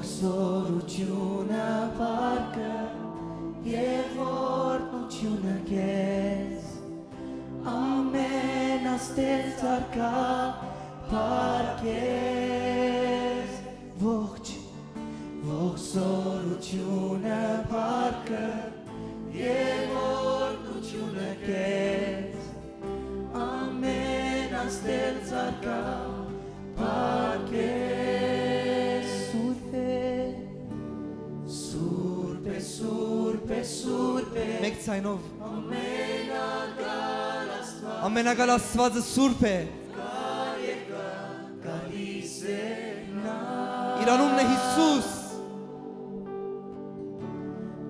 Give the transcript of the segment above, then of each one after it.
Ողսորությունը բարգը Եվ օրնությունը կեզ Ամեն աստեղծ արկա բարգեզ Ողջ Ողսորությունը բարգը Եվ օրնությունը կեզ Ամեն աստեղծ արկա բարգեզ Սուրբ է Մեկ ցայնով Ամենագալ Աստվածը սուրբ է Գալիս է նա Իրանումն է Հիսուս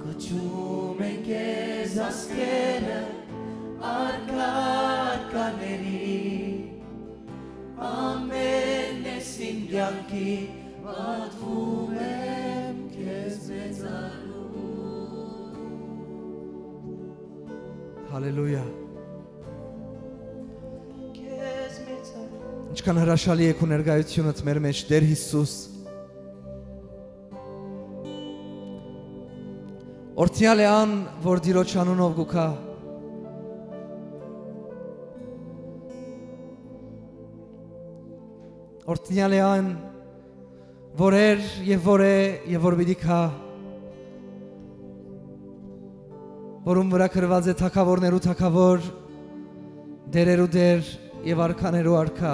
Կոչում են քեզ ասկերը արկաների Ամեն ես իմ կյանքի պատվում եմ քեզ մեծարում Հալելույա Քեզ մեծարում Ինչքան հրաշալի է քո ներկայությունդ մեր մեջ Տեր Հիսուս Օրհնյալ է ան որ Տիրոջ անունով գուքա Օրհնյալ է ան որ էր եւ որ է եւ որ պիտի քա Որում վրա գրված է թագավորներու թագավոր դերերու դեր եւ արքաներու արքա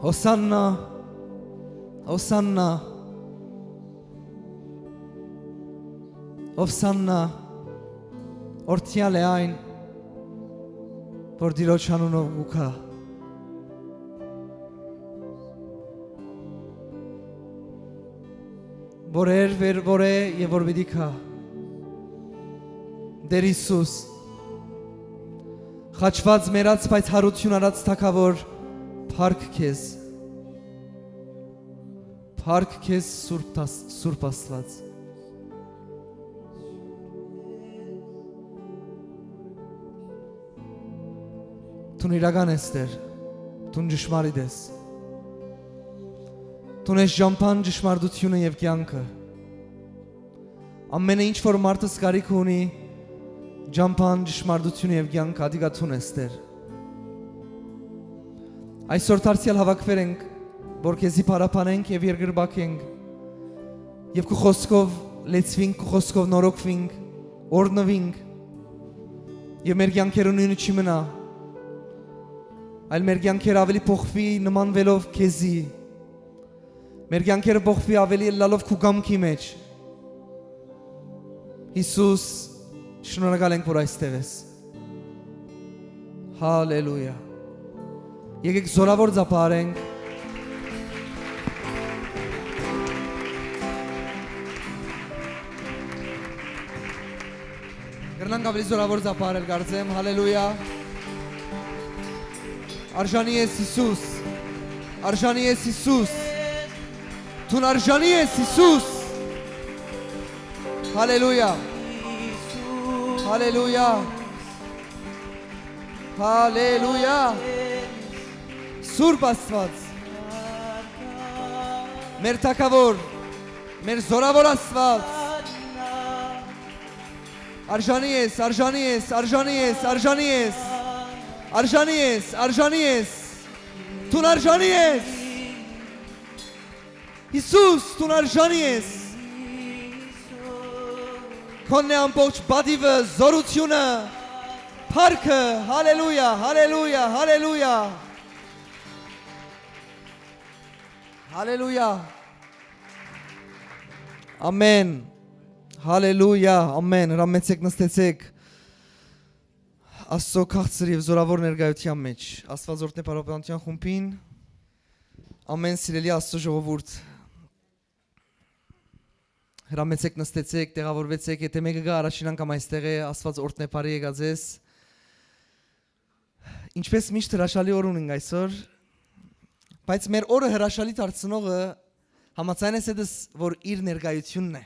Հոսաննա Հոսաննա Հոսաննա Օրհնյալ է այն որ Տիրոջ անունով գուքա Որ էր որ է եւ որ պիտի քա Տեր Հիսուս Խաչված մերած բայց հարություն արած թագավոր Փառք քեզ Սուրբ Աստված Տուն իրական ես Տեր Տուն ճշմարիտ ես Տուն ես ճամփան ճշմարտությունը եւ կյանքը Ամենը ինչ որ մարդը կարիք ունի ճամփան ճշմարտությունը եւ կյանքը ադիգա տուն ես Տեր Այսօր դարձյալ հավաքվել ենք որ քեզի փարապանենք եւ երկրբակենք եւ քո խոսքով լեցվինք քո խոսքով նորոգվինք օրնվինք եւ մեր կյանքերը նույնը չի մնա այլ մեր կյանքերը ավելի փոխվի նմանվելով քեզի մեր կյանքերը փոխվի ավելի լալով քո կամքի մեջ Հիսուս շնորհակալ ենք որ այստեղ ես Հալելույա Եկեք զորավոր ծափարենք Կրնանք ավելի զորավոր ծափարել կարծեմ հալելույա Արժանի ես Հիսուս Արժանի ես Հիսուս Տուն արժանի ես Հիսուս Հալելույա Հալելույա Հալելույա Սուրբ Աստված Մեր թագավոր Մեր զորավոր Աստված Արժանի ես Արժանի ես Արժանի ես Արժանի ես Արժանի ես Արժանի ես Տուն արժանի ես Հիսուս տուն արժանի ես Քոնն է ամբողջ բադիվը զորությունը Փառքը հալելույա հալելույա հալելույա Հալելույա Ամեն Հալելույա ամեն հրամեցեք նստեցեք Աստծո քաղցր եւ զորավոր ներկայության մեջ Աստված օրհնե Պարապանության խումբին Ամեն սիրելի Աստծո ժողովուրդ Հրամեցեք նստեցեք տեղավորվեցեք եթե մեկը գա առաջին անգամ այստեղ է Աստված օրհնե բարի եկած ես Ինչպես միշտ հրաշալի օր ունենք այսօր բայց մեր օրը հրաշալի դարձնողը համաձայն ես դες որ իր ներկայությունն է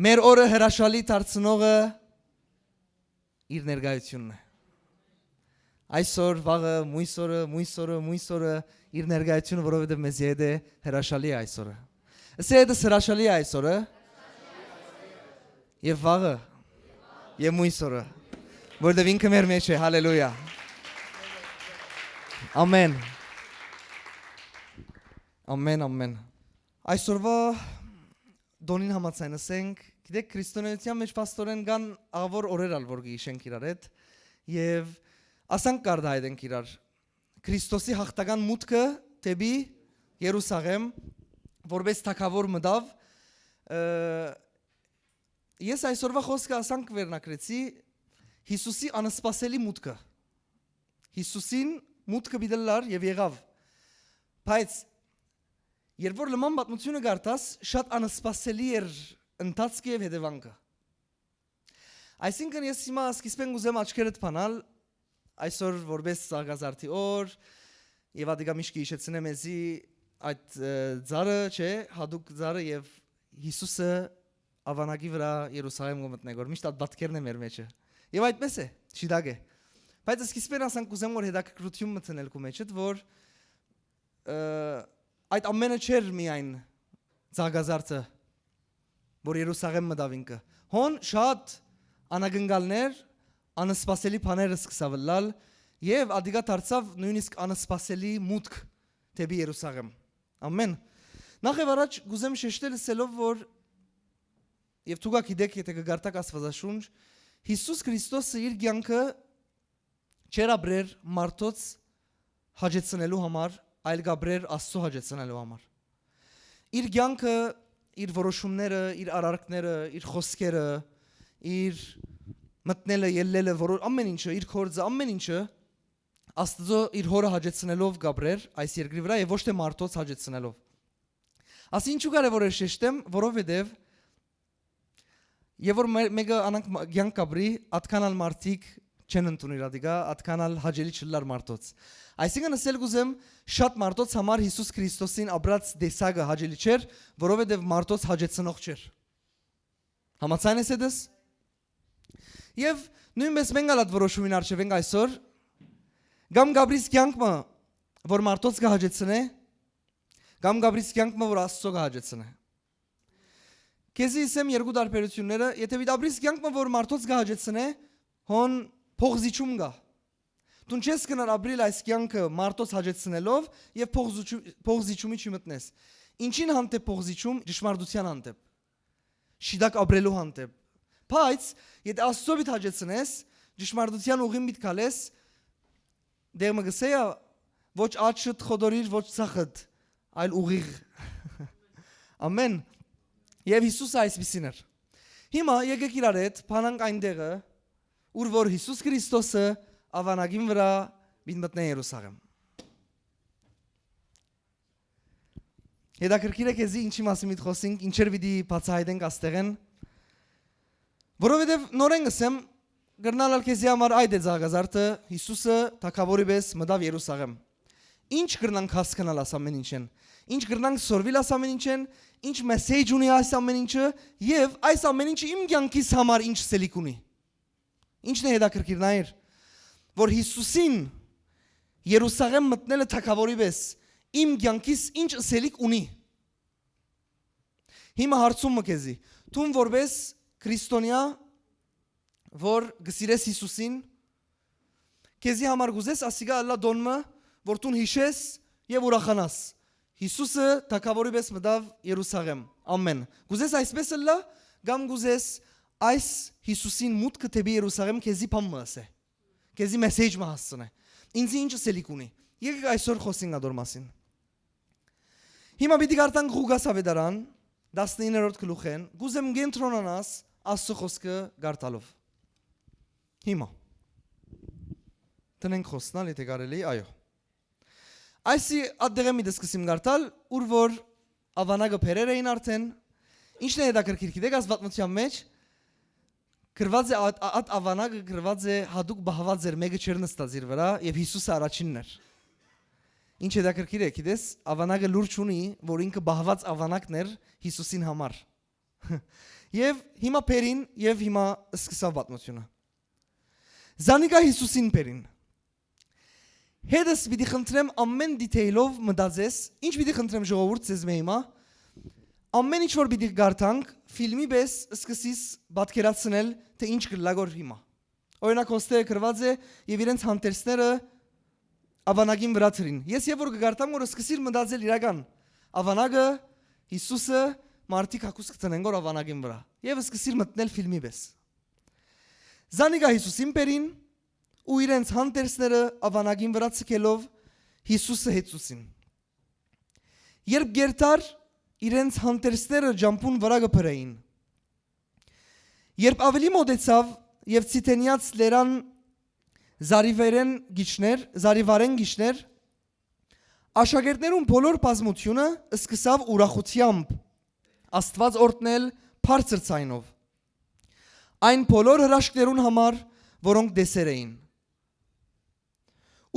Մեր օրը հրաշալի դարձնողը իր ներկայությունն է Այսօր վաղը մույսորը իր ներկայությունը որովհետև մեզ հետ է հրաշալի է այսօրը։ Ասե հրաշալի է այսօրը։ Եվ վաղը եւ մույսորը որովհետև ինքը մեր մեջ է, հալելույա։ Ամեն։ Ամեն։ Այսօրվա դոնին համաձայնենք, գիտեք քրիստոնեության մեջ պաստորեն կան աղավոր օրեր ալ որ գիշենք իրար հետ եւ ասանք կարդայենք իրար Քրիստոսի հաղթական մուտքը դեպի Երուսաղեմ որպես թագավոր մտավ ես այսօրվա խոսքը ասանք վերնակրեցի Հիսուսի անսպասելի մուտքը Հիսուսին մուտքը բիդելար եւ եղավ բայց երբ որ նման պատմությունը գարտաս շատ անսպասելի էր ընթացքը եւ հետևանքը այսինքն ես հիմա սկիզբեն ուզեմ աչքերդ փանալ այսօր որպես զարգազարդի օր եւ ադիգա միշկի հիշեցնեմ էզի այդ ծառը չէ հadouk ծառը եւ Հիսուսը ավանակի վրա Երուսաղեմ գմտնեք որ միշտ այդ բատկերն է մեր մեջը եւ այդպես է շիդագ է բայց սկիզբեն ասանք ուզեմ որ հետաքրքրություն մտնել քո մեջդ որ այդ ամենը չէր միայն զարգազարդը որ Երուսաղեմ մտավ ինքը հոն շատ անագնգալներ անսպասելի բաներ սկսավլալ եւ ադիգա դարձավ նույնիսկ անսպասելի մուտք դեպի Երուսաղեմ ամեն նախ եւ առաջ գուզեմ շեշտել ասելով որ եւ դուք գիտեք եթե կգարտակ Աստվածաշունչ Հիսուս Քրիստոսը իր կյանքը չեր ապրեր մարդոց հաջեցնելու համար այլ գաբրեր Աստծո հաջեցնելու համար իր կյանքը իր որոշումները իր արարքները իր խոսքերը իր մտնելը ելլելը ամեն ինչը իր կորձը ամեն ինչը Աստծո իր հորը հաջեցնելով գաբրեր այս երկրի վրա եւ ոչ թե մարդոց հաջեցնելով ասի ինչու կարեւոր է շեշտեմ որովհետեւ եւ որ մեկը անանք կյանք կաբրի atkanal մարդիկ չեն ընդունիր ադիգա atkanal հաջելի չլար մարդոց այսինքն ասել գուզեմ շատ մարդոց համար Հիսուս Քրիստոսին ապրած դեսագը հաջելի չէր որովհետեւ մարդոց հաջեցնող չէր համաձայն ես դες Եվ նույնպես մենք ալատ որոշումին արժևենք այսօր գամ գաբրիս կյանքը որ մարդոց կհաջեցնե գամ գաբրիս կյանքը որ Աստծո կհաջեցնե Քեզի իսեմ երկու տարբերությունները եթե վիդաբրիս կյանքը որ մարդոց կհաջեցնե հոն փողզիչում գա Դու չես կնար ապրիլ այս կյանքը մարդոց հաջեցնելով եւ փողզիչումի չմտնես Ինչին հանդեպ փողզիչում ճշմարտության հանդեպ Շիդակ ապրելու հանդեպ Բայց եթե Աստծո բիտ հաջեցնես ճշմարտության ուղին բիտ կալես դերմը գսեյա ոչ աչդ խոդորիր ոչ ցախդ այլ ուղիղ Ամեն Եվ Հիսուսը այսպիսին էր Հիմա եկեք իրար հետ փանանք այնտեղը ուր որ Հիսուս Քրիստոսը ավանագին վրա բիտ մտնե Երուսաղեմ Հետաքրքիր է քեզի ինչի մասին միտ խոսենք ինչեր պիտի բացահայտենք աստեղեն Որովհետև նորեն գսեմ գրնալալ քեզի համար այդ է զարգազարդը Հիսուսը թագավորի պես մտավ Երուսաղեմ Ինչ գրնանք հասկանալ աս ամեն ինչեն Ինչ գրնանք սորվիլ աս ամեն ինչեն Ինչ մեսեջ ունի այս ամեն ինչը եւ այս ամեն ինչը իմ կյանքիս համար ինչ սելիք ունի Ինչն է հետաքրքիր նայր որ Հիսուսին Երուսաղեմ մտնելը թագավորի պես իմ կյանքիս ինչ սելիք ունի Հիմա հարցումը քեզի Դու որպես Քրիստոնյա որ գսիրես Հիսուսին քեզի համար գուզես ասիգա ալլա դոնմը որ դու հիշես եւ ուրախանաս Հիսուսը թագավորի պես մտավ Երուսաղեմ ամեն գուզես այսպես ալլա գամ գուզես այս Հիսուսին մուտքը դեպի Երուսաղեմ քեզի բան մասե քեզի մեսեջ մասնե ինձ ինչ սելիք ունի եկեք այսօր խոսենք ադոր մասին հիմա պիտի գարտանք Ղուգաս ավետարան 19-րդ գլուխեն գուզեմ գենտրոնանաս Աստծո խոսքը գարտալով Հիմա Տնենք խոսնալ եթե կարելի այո Այսի ադդեղը մի դսկսիմ գարտալ ուր որ ավանագը փերեր էին արդեն Ինչն է հետաքրքիր գիտեք աստվածության մեջ գրված է այդ ավանագը գրված է հadouk բահված էր մեկը չեր նստած իր վրա եւ Հիսուսը առաջինն էր Ինչ հետաքրքիր է գիտես ավանագը լուրջ ունի որ ինքը բահված ավանակն էր Հիսուսին համար Եվ հիմա փերին եւ հիմա սկսավ պատմությունը Զանիկա Հիսուսին փերին Հետս պիտի խնդրեմ ամեն դիթեյլով մտածես, ինչ պիտի խնդրեմ ժողովուրդ ձեզ մե հիմա, ամեն ինչ որ պիտի գարտանք, ֆիլմի պես սկսից պատկերացնել, թե ինչ կլագոր հիմա։ Օրինակ հոստերը գրված է եւ իրենց հանդերձները ավանագին վրա թրին։ Ես եւ որ կգարտամ որ սկսիր մտածել իրական ավանագը Հիսուսը մարդիկ հակուս կտնեն գոր ավանագին վրա եւ սկսիր մտնել ֆիլմի պես։ Զանիգա Հիսուսին պերին ու իրենց հանդերձները ավանագին վրա ցկելով Հիսուսը հետուսին։ Երբ գերտար իրենց հանդերձները ջամփուն վրա գփրեին։ Երբ ավելի մոտեցավ եւ ցիտենիած լերան զարիվարեն գիշներ աշակերտներուն բոլոր բազմությունը սկսավ ուրախությամբ Աստված օրհնել բարձր ցայնով այն բոլոր հրաշքներուն համար որոնք դեսեր էին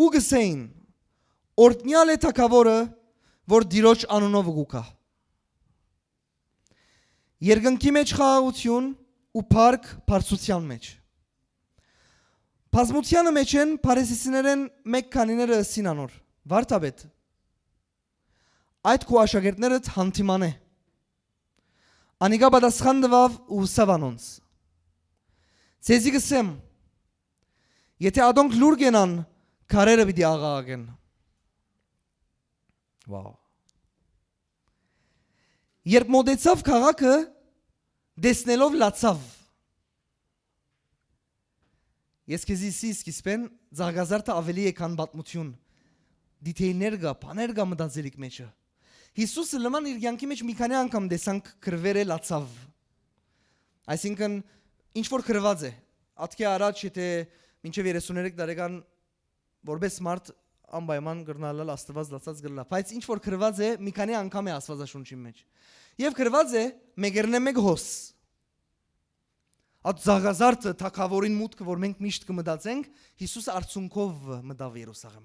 ու գսեին օրհնյալ է թագավորը որ Տիրոջ անունով գուկա երկնքի մեջ խաղաղություն ու փառք բարձրության մեջ Բազմությանը մեջ են փարիսեցիներեն մեկ քանիները սինանոր վարդապետ այդ քո աշակերտները հանդիման է Անիգա պատասխան տվավ ու սավանոնց Ցեզի գսեմ Եթե ադոնք լուր գենան քարերը պիտի աղաղակեն Վաու Երբ մոտեցավ քաղաքը դեսնելով լացավ Ես քեզի սկիզբեն զարգազարտը ավելի եկան պատմություն դիթեյլներ գա, բաներ գա մտածելիք մեջը Հիսուսը լման իր կյանքի մեջ մի քանի անգամ դեսանք քրվեր է լացավ Այսինքն ինչ որ քրված է Ատքի առաջ եթե մինչև 33 տարեկան որպես մարդ անպայման գրնալալ Աստված լացած գրլա բայց ինչ որ քրված է մի քանի անգամ է Աստվածաշունչի մեջ Եվ քրված է մեգերնե մեկ հոս Այդ զարգազարտը թակավորին մուտքը որ մենք միշտ կմտածենք Հիսուս արցունքով մտավ Երուսաղեմ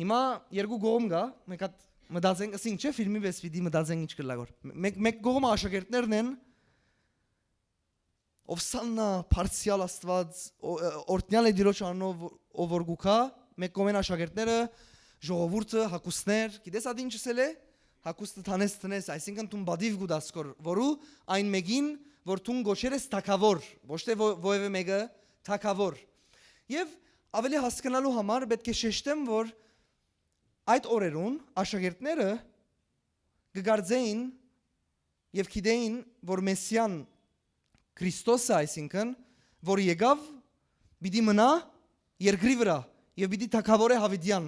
Հիմա երկու գողում գա մենք այդ մտածենք ասենք չէ ֆիլմի պես պիտի մտածենք ինչ կլագոր մեկ գողումը աշակերտներն են Ովսաննա Փարսիալ Աստված օրհնյալ է Տիրոջ անունով ով որ գուքա մեկ կողմեն աշակերտները ժողովուրդը հակուստներ գիտես այդ ինչ ասել է Հակուստը տնես, այսինքն տուն բադիվ գուդասկոր, որու այն մեկին, որ տուն գոչեր ես թակավոր, ոչ թե ովևէ մեկը թակավոր։ Եվ ավելի հասկանալու համար պետք է շեշտեմ, որ այդ օրերուն աշակերտները կգարձեին եւ գիտեին, որ Մեսիան Քրիստոսը, այսինքն, որ եկավ, պիտի մնա երկրի վրա եւ պիտի թակավոր է Հավիդյան։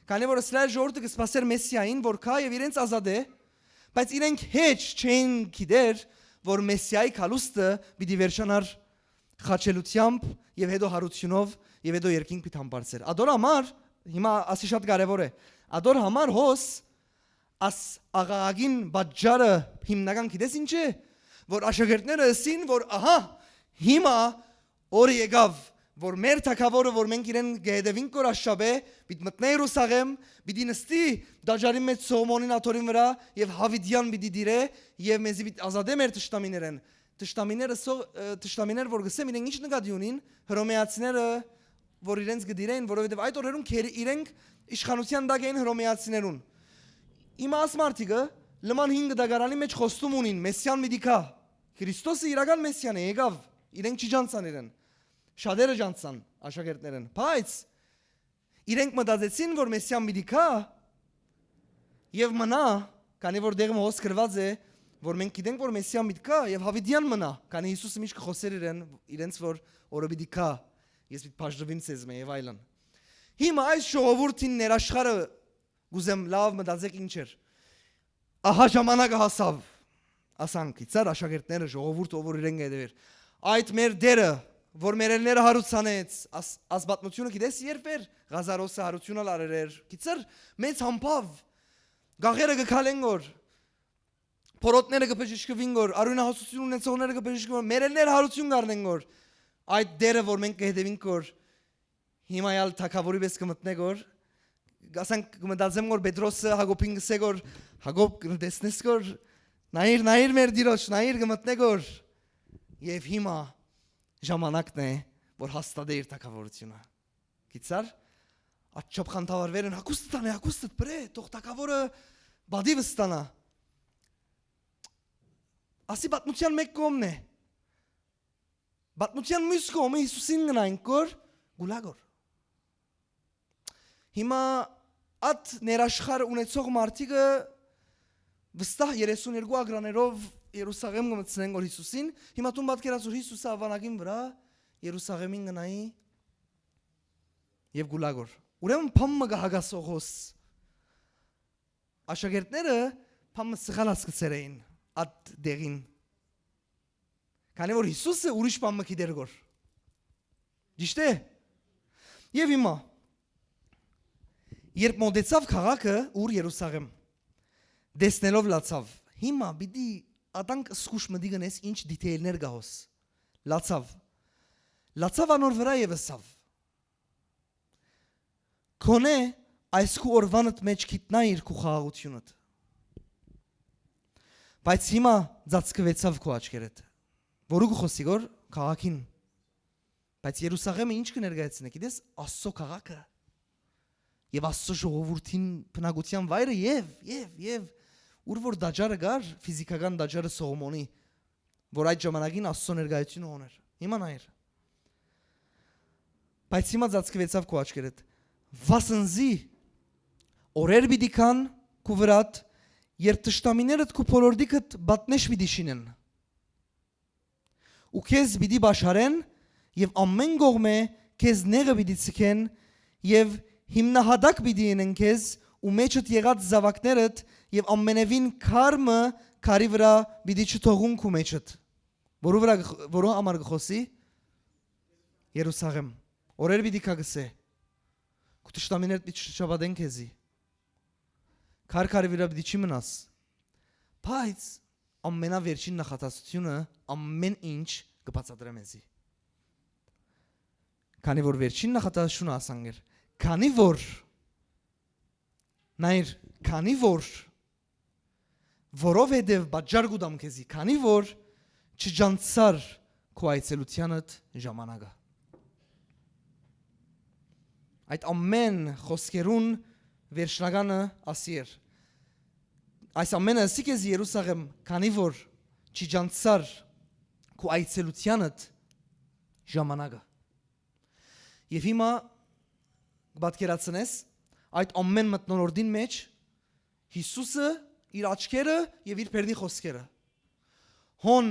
Քանի որ Իսրայել ժողովուրդը կսպասեր Մեսիային, որ կա եւ իրենց ազատ է, բայց իրենք հեչ չեն գիտեր, որ Մեսիայի քալուստը պիտի վերջանար խաչելությամբ եւ հետո հարությունով եւ հետո երկինք պիտի համբարձեր։ Ադոր համար հիմա ասի շատ կարեւոր է։ Ադոր համար հոս աս աղաղագին բաժարը հիմնական գիտես ինչ է, որ աշակերտները ասին, որ ահա հիմա օրը եկավ որ մեր թակավորը որ մենք իրեն գեհդևին կորաշաբե պիտի մտնե Երուսաղեմ պիտի նստի դաջարի մեջ Սողոմոնին աթորին վրա եւ Հավիդյան պիտի դիրե եւ մեզի պիտի ազատե մեր տշտամիները որ գսեմ իրենք ինչ նկատի ունին հռոմեացիները որ իրենց գդիրեն որովհետեւ այդ օրերուն իրենք իշխանության դակ էին հռոմեացիներուն իմաս մարտիկը լման 5 դագարանի մեջ խոստում ունին Մեսիան մի դիկա Քրիստոսը իրական Մեսիան է եկավ իրենք չի ջանցան իրեն Շատերը ջանցան աշակերտներն, բայց իրենք մտածեցին, որ Մեսիան պիտի գա եւ մնա, քանի որ դեղը հոս գրված է, որ մենք գիտենք, որ Մեսիան պիտի գա եւ Հավիդյան մնա, քանի Հիսուսը միշտ խոսեր իրենց որ օրը պիտի գա, ես պիտի բաժնվեմ ցեզ մե եւ այլն։ Հիմա այս ժողովրդին ներաշխարը գուզեմ լավ մտածեք ինչ էր։ Ահա ժամանակը հասավ, ասանք, ցար աշակերտները ժողովուրդը որ իրեն գեդեր։ Այդ մեր դերը որ մերելները հարուցանեց ասբատնությունը գիտես երբ էր Ղազարոսը հարությունը լարեր գիտեր մեծ համբավ գաղերը գքալեն գոր փորոտները գբժշկվին գոր արունահոսություն ունեցողները գբժշկվին մերելները հարություն գարնեն գոր այդ դերը որ մենք կհետևենք գոր հիմայալ թակավորի պես կմտնե գոր ասանք կմտածեմ գոր Պետրոսը Հակոբին գսե գոր Հակոբ դեսնես գոր նայր մեր Տիրոջ նայր կմտնե գոր եւ հիմա ժամանակն է որ հաստատե իր թակավորությունը։ Գիտար, աչափ խանդավարվեր են հակուստը բրե, թող թակավորը բադի վստանա։ Ասի բատնության մեկ կողմն է։ Բատնության մյուս կողմը Հիսուսին գնային կոր գուլագոր։ Հիմա այդ ներաշխար ունեցող մարդիկը վստահ 32 ագրաներով Երուսաղեմ գմցնեն որ Հիսուսին, հիմա տուն պատկերացու Հիսուսը ավանագին վրա Երուսաղեմին գնայի եւ գուլագոր։ Ուրեմն փամը գահագասողոս։ Աշակերտները փամը սխալած գցեր էին այդ դեղին։ Քանի որ Հիսուսը ուրիշ փամը գիտեր գոր։ Ճիշտ է։ Եվ հիմա երբ մոտեցավ քաղաքը ուր Երուսաղեմ դեսնելով լացավ։ Հիմա պիտի ադանք սկուշ մդի գնես ինչ դիթեյլներ գահոս։ Լացավ անոր վրա եւ ասավ։ Քոնե այս քու օրվանդ մեջ գիտնա իր քու խաղաղությունդ։ Բայց հիմա ծածկվեցավ քու աչքերդ։ Որու գխոսի գոր քաղաքին։ Բայց Երուսաղեմը ինչ կներկայացնի, գիտես, Աստծո քաղաքը։ Եվ Աստծո ժողովրդին բնակության վայրը եւ ուր որ դաջարը գար, ֆիզիկական դաջարը Սողոմոնի, որ այդ ժամանակին Աստծո ներկայությունը ուներ։ Հիմա նայր։ Բայց հիմա ծածկվեցավ քու աչքերդ։ Վասնզի օրեր պիտի կան քու վրատ, երբ տշտամիներդ քու փոլորդիկդ բատնեշ պիտի շինեն։ Ու քեզ պիտի բաշխարեն եւ ամեն կողմե քեզ նեղը պիտի ցկեն եւ հիմնահատակ պիտի ենեն քեզ ու մեջդ եղած զավակներդ եւ ամենևին քարմը քարի վրա պիտի չթողուն քու մեջդ։ Որու համար գխոսի Երուսաղեմ։ Օրեր պիտի կգսե։ Քու տշտամիներդ պիտի չշաբադեն քեզի։ Քարի վրա պիտի չի մնաս։ Բայց ամենավերջին նախատասությունը ամեն ինչ կբացատրե մեզի։ Քանի որ վերջին նախատասությունը ասանգեր, քանի որ որովհետև բաժար գուդամ քեզի, քանի որ չջանցար քո այցելությանդ ժամանակը։ Այդ ամեն խոսքերուն վերջնականը ասիր։ Այս ամենը ասի քեզ Երուսաղեմ, քանի որ չջանցար քո այցելությանդ ժամանակը։ Եվ հիմա պատկերացնես այդ ամեն մտնոլորտին մեջ Հիսուսը իր աչքերը եւ իր բերնի խոսքերը։ Հոն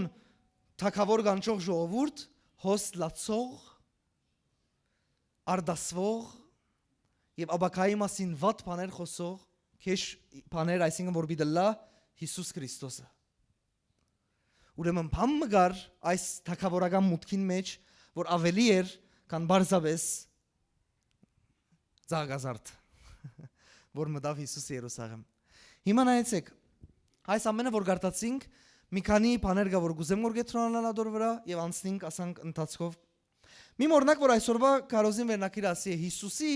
թակավոր գանչող ժողովուրդ, հոս լացող, արդասվող եւ աբակայի մասին վատ բաներ խոսող, քեշ բաներ, այսինքն որ բիդլա Հիսուս Քրիստոսը։ Ուրեմն փամը գար այս թակավորական մուտքին մեջ, որ ավելի էր կան բարձավես ծաղազարդ, որ մտավ Հիսուս Երուսաղեմ։ Հիմա նայեցեք, այս ամենը որ գարտացինք, մի քանի բաներ կա որ գուզեմ որ գետրոնանալ ադոր վրա եւ անցնենք ասանք ընթացքով։ Մի օրինակ որ այսօրվա կարոզին վերնակիր ասի Հիսուսի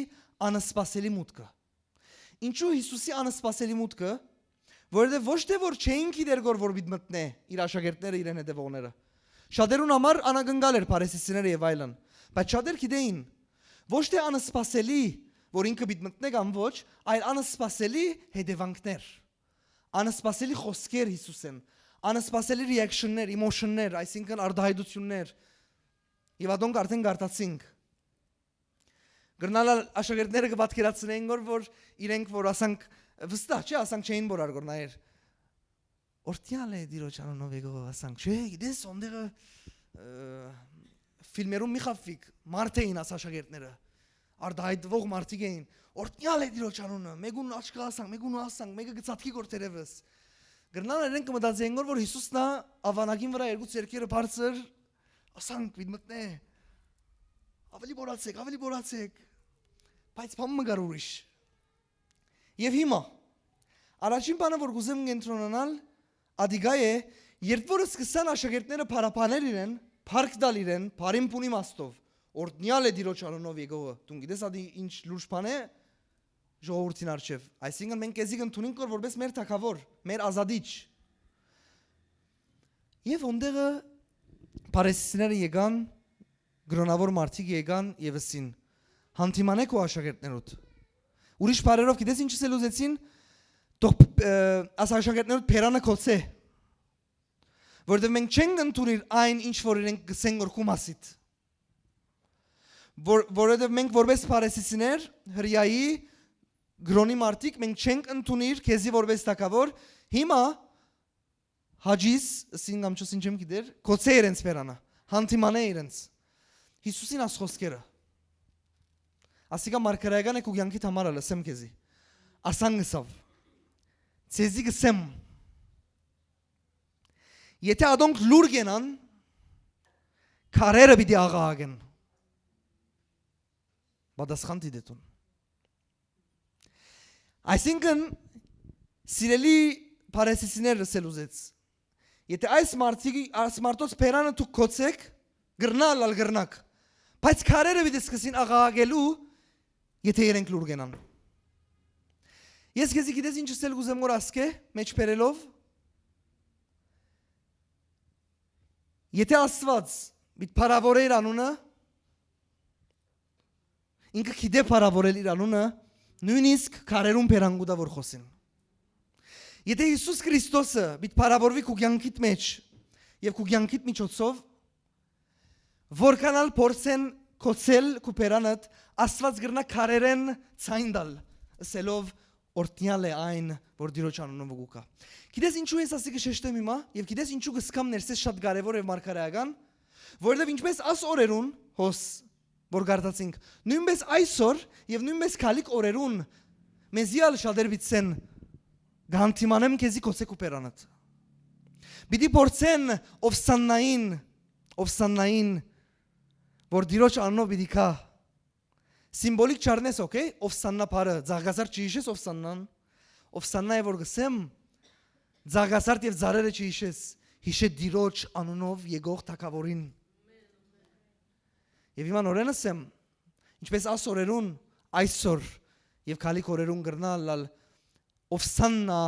անսպասելի մուտքը։ Ինչու Հիսուսի անսպասելի մուտքը, որովհետեւ ոչ թե որ չէին գիտեր որ պիտի մտնե իր աշակերտները իրեն հետևողները։ Շատերուն համար անագնգալ էր փարեսիները եւ այլն, բայց շատեր գիտեին ոչ թե անսպասելի որ ինքը պիտի մտնե կամ ոչ, այլ անսպասելի հետևանքներ, անսպասելի խոսքեր Հիսուսեն, անսպասելի reaction-ներ, emotion-ներ, այսինքն արտահայտություններ։ Եվ ադոնք արդեն գարտացինք։ Գրնալ աշակերտները կպատկերացնեին որ իրենք որ ասանք վստահ չէ, ասանք չէին որ արգոր նայեր։ Օրտյալ է դիրոջ անունով եկող ասանք, չէ, գիտես, ոնդեղը ֆիլմերում մի խավիկ, մարդ էին աս աշակերտները, արդահայտվող մարդիկ էին, օրտյալ է դիրոջ անունը, մեկուն աչկա ասանք, մեկուն ասանք, մեկը գծատքի գոր տերևս։ Գրնալ իրենք կմտածեին որ Հիսուսն ավանագին վրա երկու ձեռքերը բարձր, ասանք պիտի մտնե, ավելի բորացեք, բայց բամը գար ուրիշ։ Եվ հիմա, առաջին բանը որ գուզեմ կենտրոնանալ, ադիգա է, երբ որ սկսան աշակերտները պարապաներ իրեն, պարկ դալ իրեն, պարին պունի մաստով, օրտնյալ է դիրոջ անունով եկողը, դուն գիտես ադի ինչ լուրջ բան է ժողովրդին արջև, այսինքն մենք էզի կընդունենք որ որպես մեր թակավոր, մեր ազադիչ։ Եվ ոնդեղը պարեսիները եկան, գրոնավոր մարդիկ եկան եւ ասին հանդիմանեք ու աշակերտներուդ ուրիշ բարերով գիտես ինչ ասել ուզեցին թող աս աշակերտներուդ փերանը կոցե որովհետեւ մենք չենք ընդունիր այն ինչ որ իրենք գսեն որ կումասիտ որովհետեւ մենք որպես փարեսիներ հրյայի գրոնի մարդիկ մենք չենք ընդունիր քեզի որպես տակավոր հիմա հաջիս սինգամչոս ինչ եմ գիտեր կոցե իրենց փերանը հանդիմանե իրենց Հիսուսին ասխոսքերը ասիկա մարգարեական եք ու կյանքիդ համար լսեմ քեզի ասան գսավ ցեզի գսեմ եթե ադոնք լուր գենան քարերը պիտի աղաղեն բադասխան դիտուն այսինքն սիրելի փարեսիներ լսել ուզեց եթե այս մարդոց փերանը դուք կոցեք գրնալ ալ գրնակ բայց քարերը պիտի սկսին աղաղակելու եթե իրենք լուր գենան ես քեզի գիտես ինչ ասել գուզեմ որ ասկե մեջ բերելով եթե Աստված պիտի փարավորեր անունը ինքը գիտե փարավորել իր անունը նույնիսկ քարերուն բերանգուդա որ խոսին եթե Հիսուս Քրիստոսը պիտի փարավորվի քու կյանքիդ մեջ եւ քու կյանքիդ միջոցով որքանալ փորձեն կոչել քու բերանդ Աստված գրնա քարերեն ցայն դալ ասելով օրտնյալ է այն որ դիրոջ անունով գուկա գիտես ինչու ես ասի կշեշտեմ հիմա եւ գիտես ինչու գսկամ ներսես շատ կարեւոր է մարգարեական որովհետեւ ինչպես աս օրերուն հոս որ գարտացինք նույնպես այսօր եւ նույնպես քալիկ օրերուն մեզիալ շալդերվիցեն գանտիմանեմ քեզի կոցեք ու բերանդ բիդի փորձեն ովսաննային որ դիրոջ անունով պիտի կա սիմվոլիկ չառնես օքեյ ովսաննա բարը զարգասար չհիշես ովսաննա է որ գսեմ զարգասար եւ զարերը չհիշես հիշե դիրոջ անունով եկող թակավորին եւ իման օրենսեմ ինչպես ասորերուն այսօր եւ քալիկ օրերուն գրնալ ովսաննա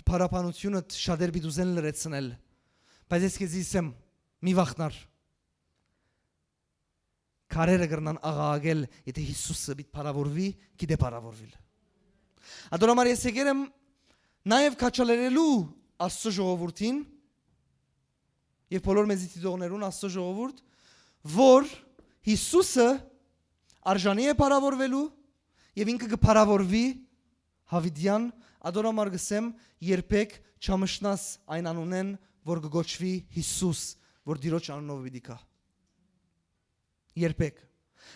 քփարապանությունը շատեր բիդուզեն լրացնել բայց ես քեզի ասեմ մի վախնար քարերը գրնան աղաղակել եթե Հիսուսը պիտի փարավորվի գիտե փարավորվիլ Ադորամար ես եկել եմ նաև քաչալերելու Աստծո ժողովրդին եւ բոլոր մեզի դիտողներուն Աստծո ժողովուրդ որ Հիսուսը արժանի է փարավորվելու եւ ինքը կփարավորվի հավիդյան Ադորամար գսեմ երբեք չամշնաս այն անունեն որ կգոչվի Հիսուս որ դիրոջ անունով պիտի կա երբեք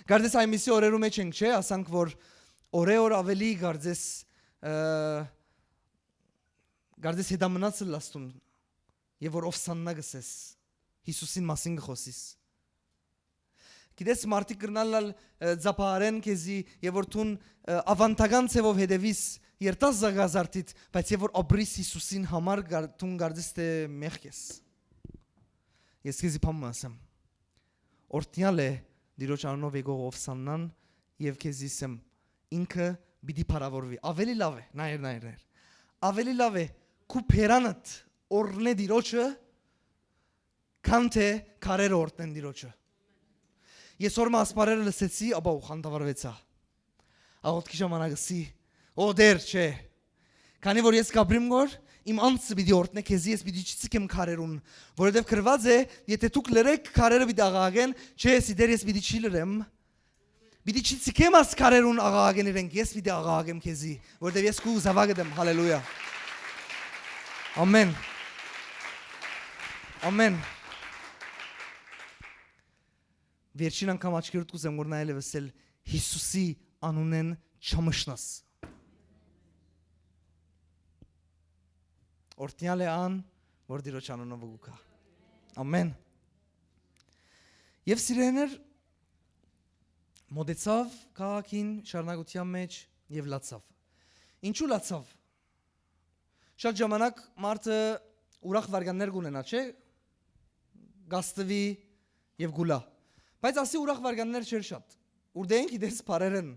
Գարձես այնպիսի օրերու մեջ ենք չէ ասանք որ օրեոր ավելի գարձես հետամնացը լաստուն եւ որ ովսաննա գսես Հիսուսին մասին գխոսիս Գիտես մարդիկ կրնալ ձապարեն քեզի եւ որ թուն ավանտական ցևով հետևիս երտաս զագազարտիտ բայց եւ որ աբրիս Հիսուսին համար թուն գարձես թե մեղքես Ես քեզի փամ ասեմ Օրտնյալ է դիրոջ անունով եկող ովսաննան եւ քեզի ասեմ ինքը պիտի փարավորվի ավելի լավ է նայր ավելի լավ է քու փերանդ օրնե դիրոջը քան թե քարերը օրտնեն դիրոջը Ես օրմա ասպարերը լսեցի ապա ու խանդավառվեցա աղոտքի ժամանակսի օ դեր չէ քանի որ ես գաբրիմ գոր Իմ անձը պիտի օրտնե քեզի ես պիտի չցիկեմ քարերուն որովհետև գրված է եթե դուք լրեք քարերը պիտի աղաղեն չէ սիդեր ես պիտի չի լրեմ պիտի չցիկեմ աս քարերուն աղաղեն իրենք ես պիտի աղաղեմ քեզի որովհետև ես քու զավակդ եմ հալելույա ամեն ամեն Վերջին անգամ աչքերուդ կուզեմ որ նայել եմ ասել Հիսուսի անունեն չմշնաս Օրտնյալ է ան, որ դիրոջ անունով գուկա։ Ամեն։ Եվ սիրեներ մոդեցավ քաղաքին շարունակության մեջ եւ լացավ։ Ինչու լացավ։ Շատ ժամանակ մարդը ուրախ վարգաններ կունենա, չէ՞։ Գաստվի եւ գուլա։ Բայց ասի ուրախ վարգաններ չէր շատ։ Ուրդեն գիտես բարերեն։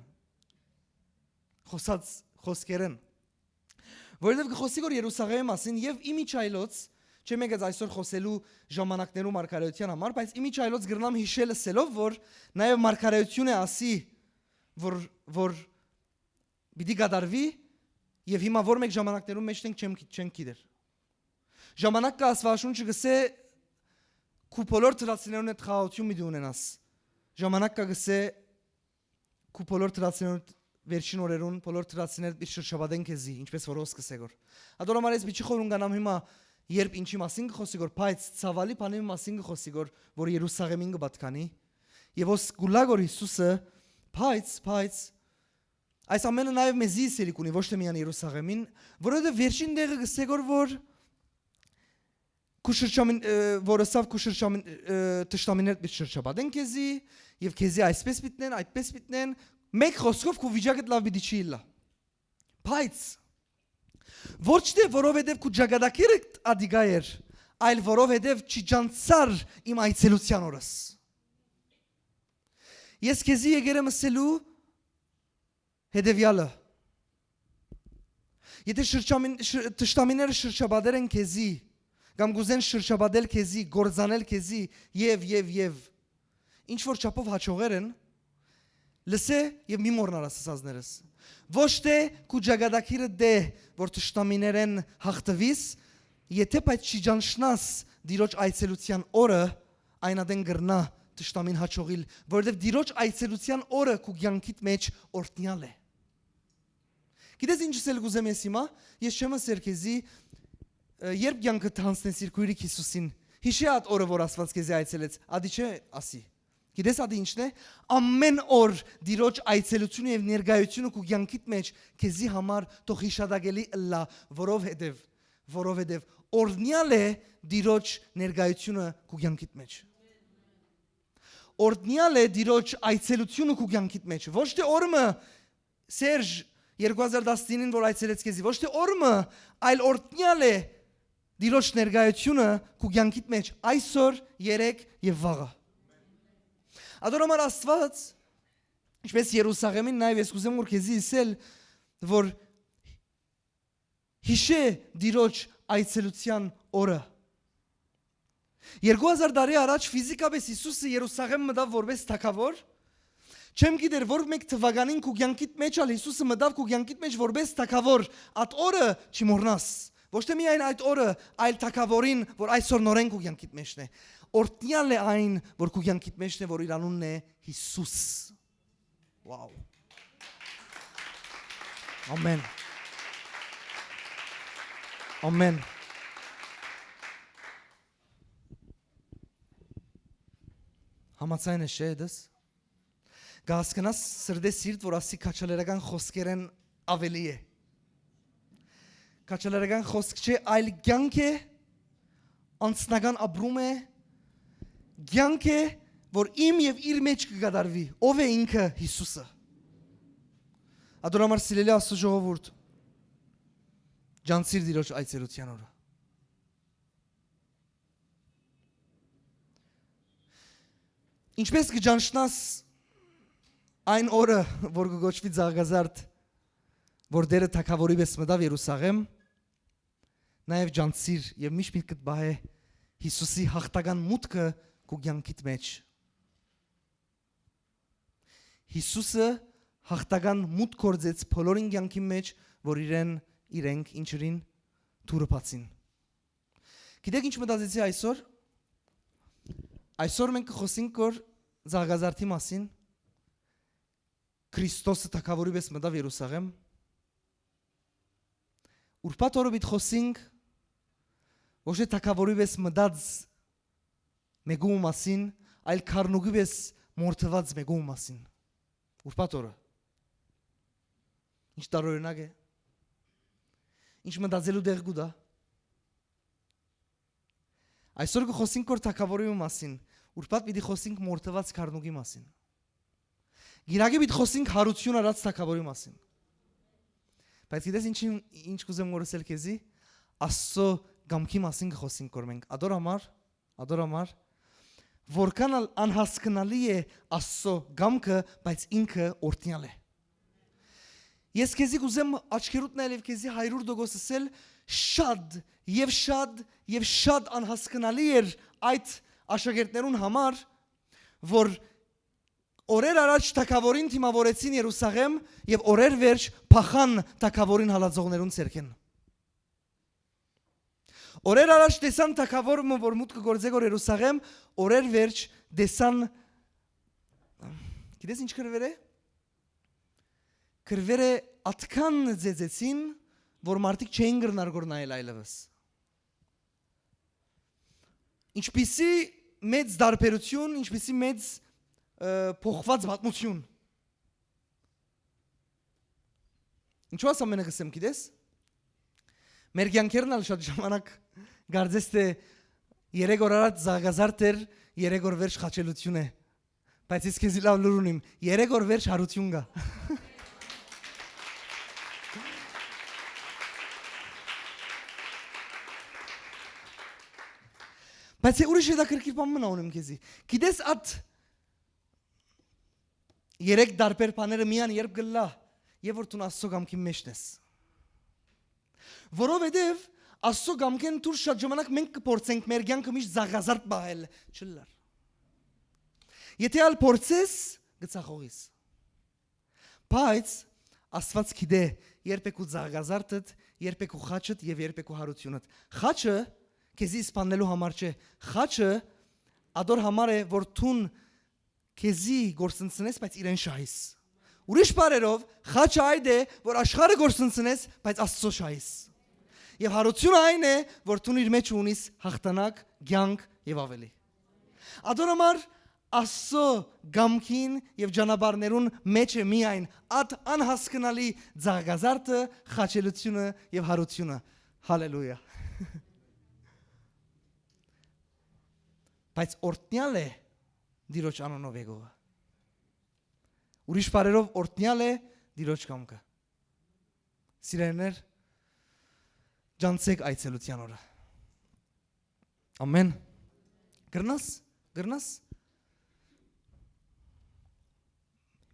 Խոսած խոսքերեն Որովհետև գխոսի որ Երուսաղեմ ասին եւ իմիջայլոց Չեմ եկած այսօր խոսելու ժամանակներում մարգարեության համար, բայց իմիջ այլոց գրնամ հիշելը սելով, որ նաև մարգարեությունը ասի, որ պիտի գադարվի եւ հիմա որ մեկ ժամանակներում մեջ չենք գիտեր։ Ժամանակը Աստվածաշունչը գսե քու բոլոր դրացիներուն հետ խաղաղություն մի ունենաս։ Ժամանակը գսե քու բոլոր դրացիներուն վերջին օրերուն բոլոր դրացիներ իր շրջապատեն քեզի, ինչպես որ ոսկս եկոր։ Ադորոմար ես միջի խորուն գանամ հիմա երբ ինչի մասին կխոսի գոր, բայց ցավալի բանի մասին կխոսի գոր, որ Երուսաղեմին կբատկանի եւ ոս գուլագոր Հիսուսը բայց այս ամենը նաև մեզի սերիկ ունի ոչ թե միայն Երուսաղեմին, որովհետեւ վերջին դեղը գսեգոր որ Քուշրջամին որսավ քուշրջամին տշտամիներ դիչ շրջապատեն քեզի եւ քեզի այսպես պիտնեն, այդպես պիտնեն, մեկ խոսքով քու վիճակը լավ պիտի չի իլա։ Բայց ոչ թե որովհետեւ քու ջագադակիրը ադիգայեր, այլ որովհետեւ չի ջանցար իմ այցելության օրս։ Ես քեզի եկերեմ ասելու հետևյալը։ Եթե տշտամիները շրջապատեր են քեզի, կամ գուզեն շրջապատել քեզի, գործանել քեզի եւ ինչ որ չափով հաջողեր են, լսե եւ մի մոռնար ասածներս։ Ոչ թե քու ջագադակիրը դե որ տշտամիներեն հաղթվիս, եթե բայց չի ջանշնաս դիրոջ այցելության օրը, այնադեն գրնա տշտամին հաջողիլ, որովհետեւ դիրոջ այցելության օրը քու կյանքիդ մեջ օրտնյալ է։ Գիտես ինչ ասել գուզեմ ես հիմա, ես չեմ ասել քեզի երբ կյանքը հանցնես իր քույրիկ Հիսուսին, հիշի այդ օրը որ Աստված քեզի այցելեց, ադի չէ ասի։ Գիտես ադի ինչն է, ամեն օր դիրոջ այցելությունը եւ ներկայությունը քու կյանքիդ մեջ քեզի համար թող հիշադակելի լա, որովհետեւ օրնյալ է դիրոջ ներկայությունը քու կյանքիդ մեջ։ Օրնյալ է դիրոջ այցելությունը քու կյանքիդ մեջ, ոչ թե օրը Սերժ 2019-ին որ այցելեց քեզի, ոչ թե օրը, այլ օրնյալ է դիրոջ ներկայությունը քու կյանքիդ մեջ այսօր, երեք եւ վաղը։ Ադորոմար Աստված, ինչպես Երուսաղեմին նաև ես կուզեմ որ քեզի ասել, որ հիշե դիրոջ այցելության օրը։ 2000 տարի առաջ ֆիզիկապես Հիսուսը Երուսաղեմ մտավ որպես թագավոր, չեմ գիտեր որ մեկ թվականին քու կյանքիդ մեջ ալ Հիսուսը մտավ քու կյանքիդ մեջ որպես թագավոր, այդ օրը չմոռնաս։ Ոչ թե միայն այդ օրը, այլ թագավորին, որ այսօր նորեն քու կյանքիդ մեջն է։ Օրտնյալ է այն, որ քու կյանքիդ մեջն է, որ իր անունն է Հիսուս։ Վաու։ Ամեն։ Ամեն։ Համացայն է չէ դες։ Գասկնաս սրդե սիրտ, որ ասի քաչալերական խոսքերեն ավելի է։ Քաչալերական խոսք չէ, այլ կյանք է, անձնական ապրում է, կյանք է, որ իմ եւ իր մեջ կգադարվի։ Ով է ինքը Հիսուսը։ Ադորամար սիրելի Աստծո ժողովուրդ, ջանցիր դիրոջ այցելության օրը։ Ինչպես կջանշնաս այն օրը, որ կգոչվի Զարգազարդ, որ դերը թագավորի պես մտավ Երուսաղեմ, նաև ջանցիր եւ միշտ միտքդ բահե Հիսուսի հաղթական մուտքը քու կյանքիդ մեջ։ Հիսուսը հաղթական մուտք կորձեց բոլորին կյանքի մեջ, որ իրենք ինչրին թուրը բացին։ Գիտեք ինչ մտածեցի այսօր։ Այսօր մենք խոսենք որ Զարգազարդի մասին Քրիստոսը թագավորի պես մտավ Երուսաղեմ։ Ուրբաթ օրը պիտի խոսենք ոչ թե թագավորի պես մտած մեկու մասին, այլ քառնուկի պես մորթված մեկու մասին։ Ուրբաթ օրը։ Ինչ տարօրինակ է։ Ինչ մտածելու դեղ գուտա։ Այսօր կխոսենք որ թագավորի մասին, ուրբաթ պիտի խոսենք մորթված քառնուկի մասին։ Գիրագի պիտի խոսենք հարություն արած թագավորի մասին։ Բայց գիտես ինչ կուզեմ որսել քեզի, Աստծո գամքի մասին կխոսենք որ մենք ադորամար, որքան անհասկանալի է Աստծո գամքը, բայց ինքը օրտնյալ է։ Ես քեզի կուզեմ աչքերուտ նայել եւ քեզի 100% ասել, շատ անհասկանալի էր այդ աշակերտներուն համար, որ օրեր առաջ թագավորին թիմավորեցին Երուսաղեմ եւ օրեր վերջ փախան թագավորին հալածողներուն ցերքեն։ Օրեր առաջ տեսան թագավորը, որ մուտքը գործեգոր Երուսաղեմ, օրեր վերջ տեսան գիտես ինչ կրվեր է։ Կրվերը ատքան ձեզեցին, որ մարդիկ չէին գրնար գորնայել այլևս։ Ինչպիսի մեծ դարբերություն, ինչպիսի մեծ փոխված պատմություն։ Ինչու ասեմ մենը գսեմ գիտես։ Մեր կյանքերն ալ շատ ժամանակ գարձես թե 3 օր առաջ զարգազարդ էր, 3 օր վերջ խաչելություն է։ Բայց ես քեզ լավ լուր ունիմ, 3 օր վերջ հարություն գա։ Բայց ուրիշ հետաքրքիր բան մնա ունեմ քեզի։ Գիտես at 3 դարբեր բաները միան երբ գլա, եւ որ դու Աստծո գամքի մեջն ես։ Որովհետեւ Աստծո գամքեն դու շատ ժամանակ մենք կփորձենք մեր կյանքը միշտ զարգազարդ բահել, չլար։ Եթե ալ փորձես, գծախողիս։ Բայց Աստված գիտե երբ եկու զարգազարդդ, երբ եկու խաչդ եւ երբ եկու հարությունդ։ Խաչը քեզի սպանելու համար չէ։ Խաչը ադոր համար է, որ դու քեզի գործընծնես, բայց իրեն շահիս։ Ուրիշ բառերով, խաչը այդ է, որ աշխարհը գործընծնես, բայց Աստծո շահիս։ Եվ հարությունը այն է, որ դու իր մեջ ունիս հաղթանակ, կյանք եւ ավելի։ Ադոր համար Աստծո գամքին եւ ճանապարհներուն մեջ է միայն այդ անհասկանալի զարգազարդը, խաչելությունը եւ հարությունը։ Հալելույա։ Բայց օրտնյալ է Դիրոջ անոնով եկողը։ Ուրիշ բառերով օրտնյալ է Դիրոջ կամքը։ Սիրելիներ, ջանցեք այցելության օրը։ Ամեն։ Գրնաս։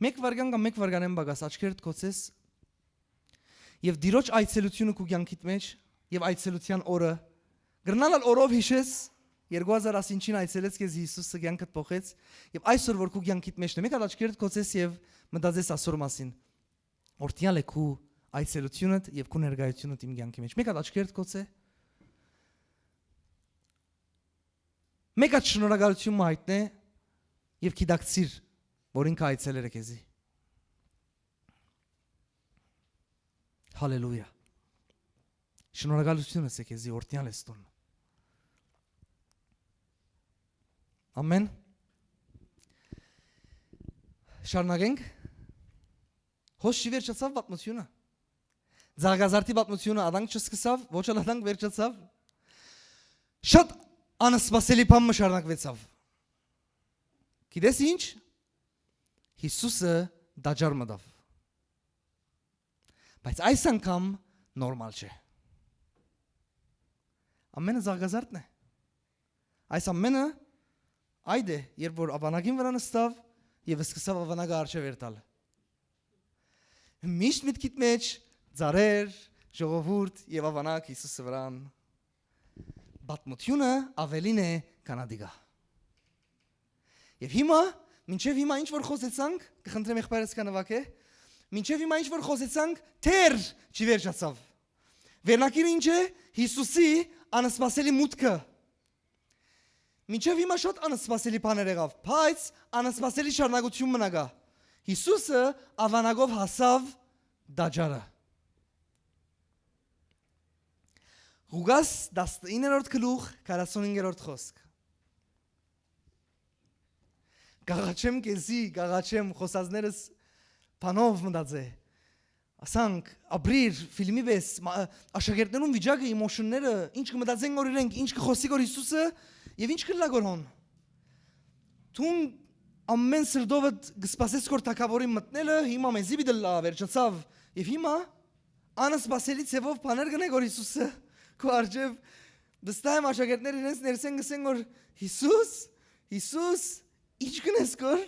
Մեկ վարգան կամ մեկ վարգան եմ բագաս աչքերդ կոծես եւ Դիրոջ այցելությունը քու կյանքիդ մեջ եւ այցելության օրը գրնալ օրով հիշես 2019-ին այցելեց քեզ Հիսուսը կյանքդ փոխեց եւ այսօր որ քու կյանքիդ մեջն է մեկ աչքերդ կոծես եւ մտածես ասոր մասին օրտնյալ է քու այցելությունդ եւ քու ներկայությունդ իմ կյանքի մեջ մեկ աչքերդ կոծե մեկ շնորհակալություն մայտնե եւ գիտակցիր որ ինքը այցելեր է քեզի հալելույա շնորհակալություն ես քեզի օրտնյալ ես տուն ամեն շարունակենք հոշի վերջացավ պատմությունը զարգազարդի պատմությունը ադանք չսկսավ ոչ էլ ադանք վերջացավ շատ անսպասելի բան շարունակվեցավ գիտես ինչ Հիսուսը դաջար մտավ բայց այս անգամ նորմալ չէ ամենը զարգազարդն է այս ամենը այդ է երբ որ ավանագին վրա նստավ եւ սկսավ ավանագը արջև վերտալ միշտ միտքիդ մեջ ծարեր ժողովուրդ եւ ավանակ Հիսուսը վրան պատմությունը ավելին է կանադիգա եւ հիմա մինչև հիմա ինչ որ խոսեցանք կխնդրեմ եղբայրս կանավակե մինչև հիմա ինչ որ խոսեցանք թեր չի վերջացավ վերնակիրը ինչ է Հիսուսի անսպասելի մուտքը մինչև հիմա շատ անսպասելի բաներ եղավ բայց անսպասելի շարունակություն մնա Հիսուսը ավանագով հասավ դաջարը Ղուկաս 19-րդ գլուխ 45-րդ խոսք Գաղաչեմ քեզի, գաղաչեմ խոսածներս բանով մտածե ասանք ապրիր ֆիլմի պես աշակերտներուն վիճակը էմոցիաները ինչ կմտածեն որ իրենք ինչ կխոսի որ Հիսուսը եւ ինչ կլա գորհոն Դու ամեն սրդովդ գսպասես որ թակավորին մտնելը հիմա մեզի բիդլա վերջացավ եւ հիմա անսպասելի ցևով բաներ գնե որ Հիսուսը քո արջև դստայ աշակերտները իրենց ներսեն գսեն որ Հիսուս ինչ կնես կոր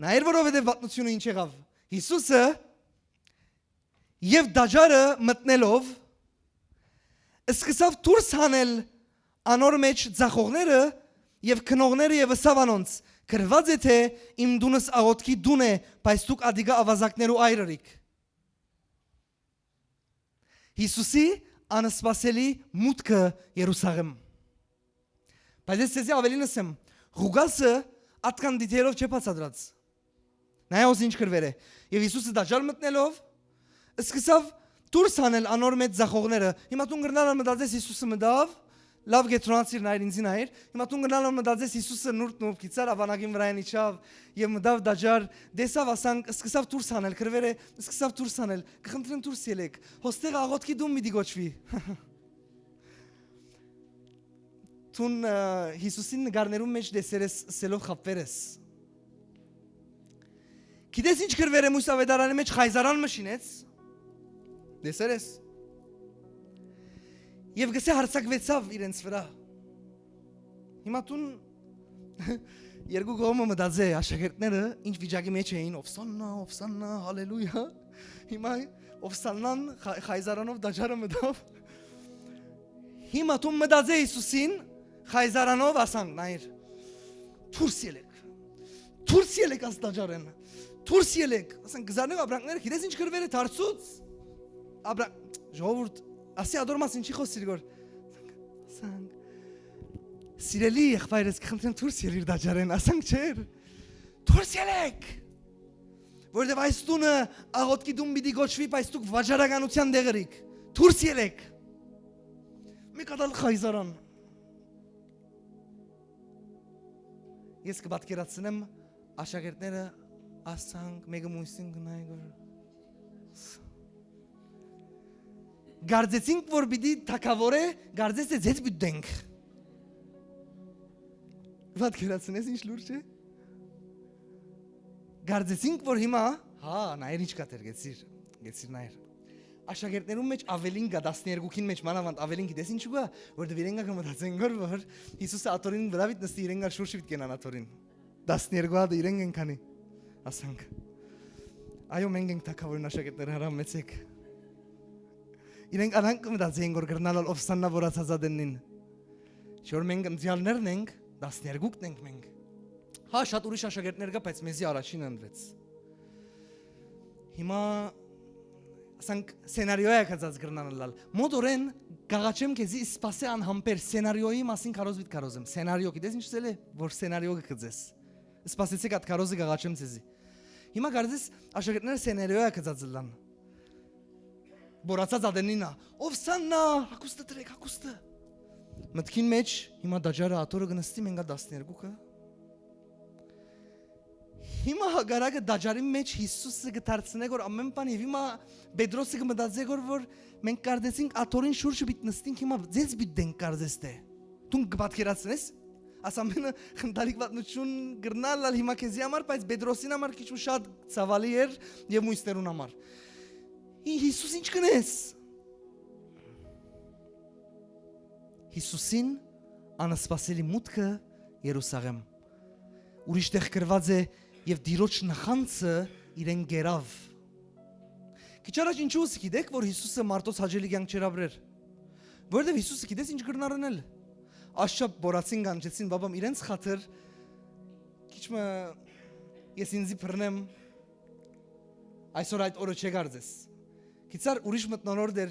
նայր որովհետև պատմությունը ինչ եղավ Հիսուսը եւ դաջարը մտնելով Սկսավ դուրս հանել անոր մեջ ցախողները եւ քնողները եւ սավանոնց գրված է թե իմ դունս աղոտքի դուն է բայց դուք ադիգա ավազակներու այրերիք Հիսուսի անսպասելի մուտքը Երուսաղեմ բայց ես ցեզի ավելի նսեմ Ղուգասը ատկան դիտելով չփածադրած նայած ինչ գրվել է եւ Հիսուսը դաջալ մտնելով սկսավ դուրս հանել անոր մեջ ցախողները հիմա դու գրնալ մտածես Հիսուսը մտավ լավ գետրոնացիր նայր ինձին այր հիմա դու գրնալ մտածես Հիսուսը նուրտ նուրտ գիծար ավանագին վրային իջավ եւ մտավ դաջար դեսավ ասանք սկսավ դուրս հանել գրվել է սկսավ դուրս հանել կխնդրեմ դուրս ելեք հոստեղ աղոտքի դում մի դիգոչվի Տուն Հիսուսին նկարներում մեջ դեսերես սելով խապվերես Գիտես ինչ գրվել է Մուսավետարանի մեջ խայզարան մշինեց դեսերես Եվ գսե հարցակվեցավ իրենց վրա Հիմա տուն երկու կողմը մտածե աշակերտները ինչ վիճակի մեջ էին ովսաննա հալելույա Հիմա ովսաննան խայզարանով դաջարը մտավ Հիմա տուն մտածե Հիսուսին խայզարանով ասանք նայր Դուրս ելեք աս դաջարեն Դուրս ելեք ասանք գզարնեվ աբրանքները գիտես ինչ գրվել է դարձուց ժողովուրդ ասի ադորմաս ինչի խոսիր գոր ասանք սիրելի եղբայրս կխնդրեմ դուրս ելիր դաջարեն ասանք չէր դուրս ելեք որովհետև այս տունը աղոտքի դում պիտի գոչվի բայց դուք վաճառականության դեղերիք դուրս ելեք մի կատալ խայզարան ես կպատկերացնեմ աշակերտները ասանք մեկը մույսին գնայի գոր Գարձեցինք, որ պիտի թակավոր է, գարձեց է ձեզ բյուտենք Վատ կերացնես ինչ լուրջ է Գարձեցինք, որ հիմա նայր ինչ կատեր, գեցիր նայր Աշակերտներում մեջ ավելին գա, 12-ին մեջ մանավանդ ավելին գիտես ինչու գա Որտև իրենգա կմտածեն գոր, որ Հիսուսը ատորին վրավիտ նստի իրենգա շուրշի վիտ կենան ատորին 12 հատը իրենք են կանի Ասանք Այո մենք ենք թակավորին աշակերտները հրամեցեք Իրենք անանք մտածեին որ գրնալալ ովսաննա որացածադենին Շոր մենք ընձյալներն ենք 12-ն ենք մենք Հա շատ ուրիշ աշակերտներ կա բայց մեզի առաջին ընդվեց Հիմա ասանք սենարիո է կացած գրնալալ Մոդորեն գաղաչեմ քեզի սպասե անհամբեր սենարիոյի մասին կարոզվիտ կարոզեմ Սենարիո գիտես ինչ ցել է որ սենարիո կգծես Սպասեցեք այդ կարոզը գաղաչեմ ցեզի Հիմա կարծես աշակերտները սենարիո է կացած լան Բորացած ադենինա, ովսաննա, հակուստը տրեք, հակուստը Մտքին մեջ, հիմա դաջարը ատորը գնստի մենգա 12-ը Հիմա հագարակը դաջարի մեջ Հիսուսը գտարցնե գոր ամեն պան և հիմա Բեդրոսը գմտածե գոր որ մենք կարդեցինք ատորին շուրշը բիտ նստինք հիմա ձեզ բիտ դենք կարդես թե Դուն գպատկերացնես Աս ամենը խնդալիք վատնություն գրնալ հիմա կեզի համար, բայց Բեդրոսին համար քիչ ու շատ ցավալի էր և մույսներուն համար Հիսուս ինչ կնես Հիսուսին անսպասելի մուտքը Երուսաղեմ Ուրիշ տեղ գրված է և դիրոջ նախանցը իրեն գերավ Քիչ առաջ ինչու գիտեք որ Հիսուսը մարդոց հաջելի կյանք չէր ապրեր Որովհետև Հիսուսը գիտես ինչ գրնարնել Աշչապ բորացին գանջեցին բաբամ իրենց խաթր Քիչ մը ես ինձի բռնեմ Այսօր այդ օրը չգարձես Գիծար ուրիշ մտնորդ էր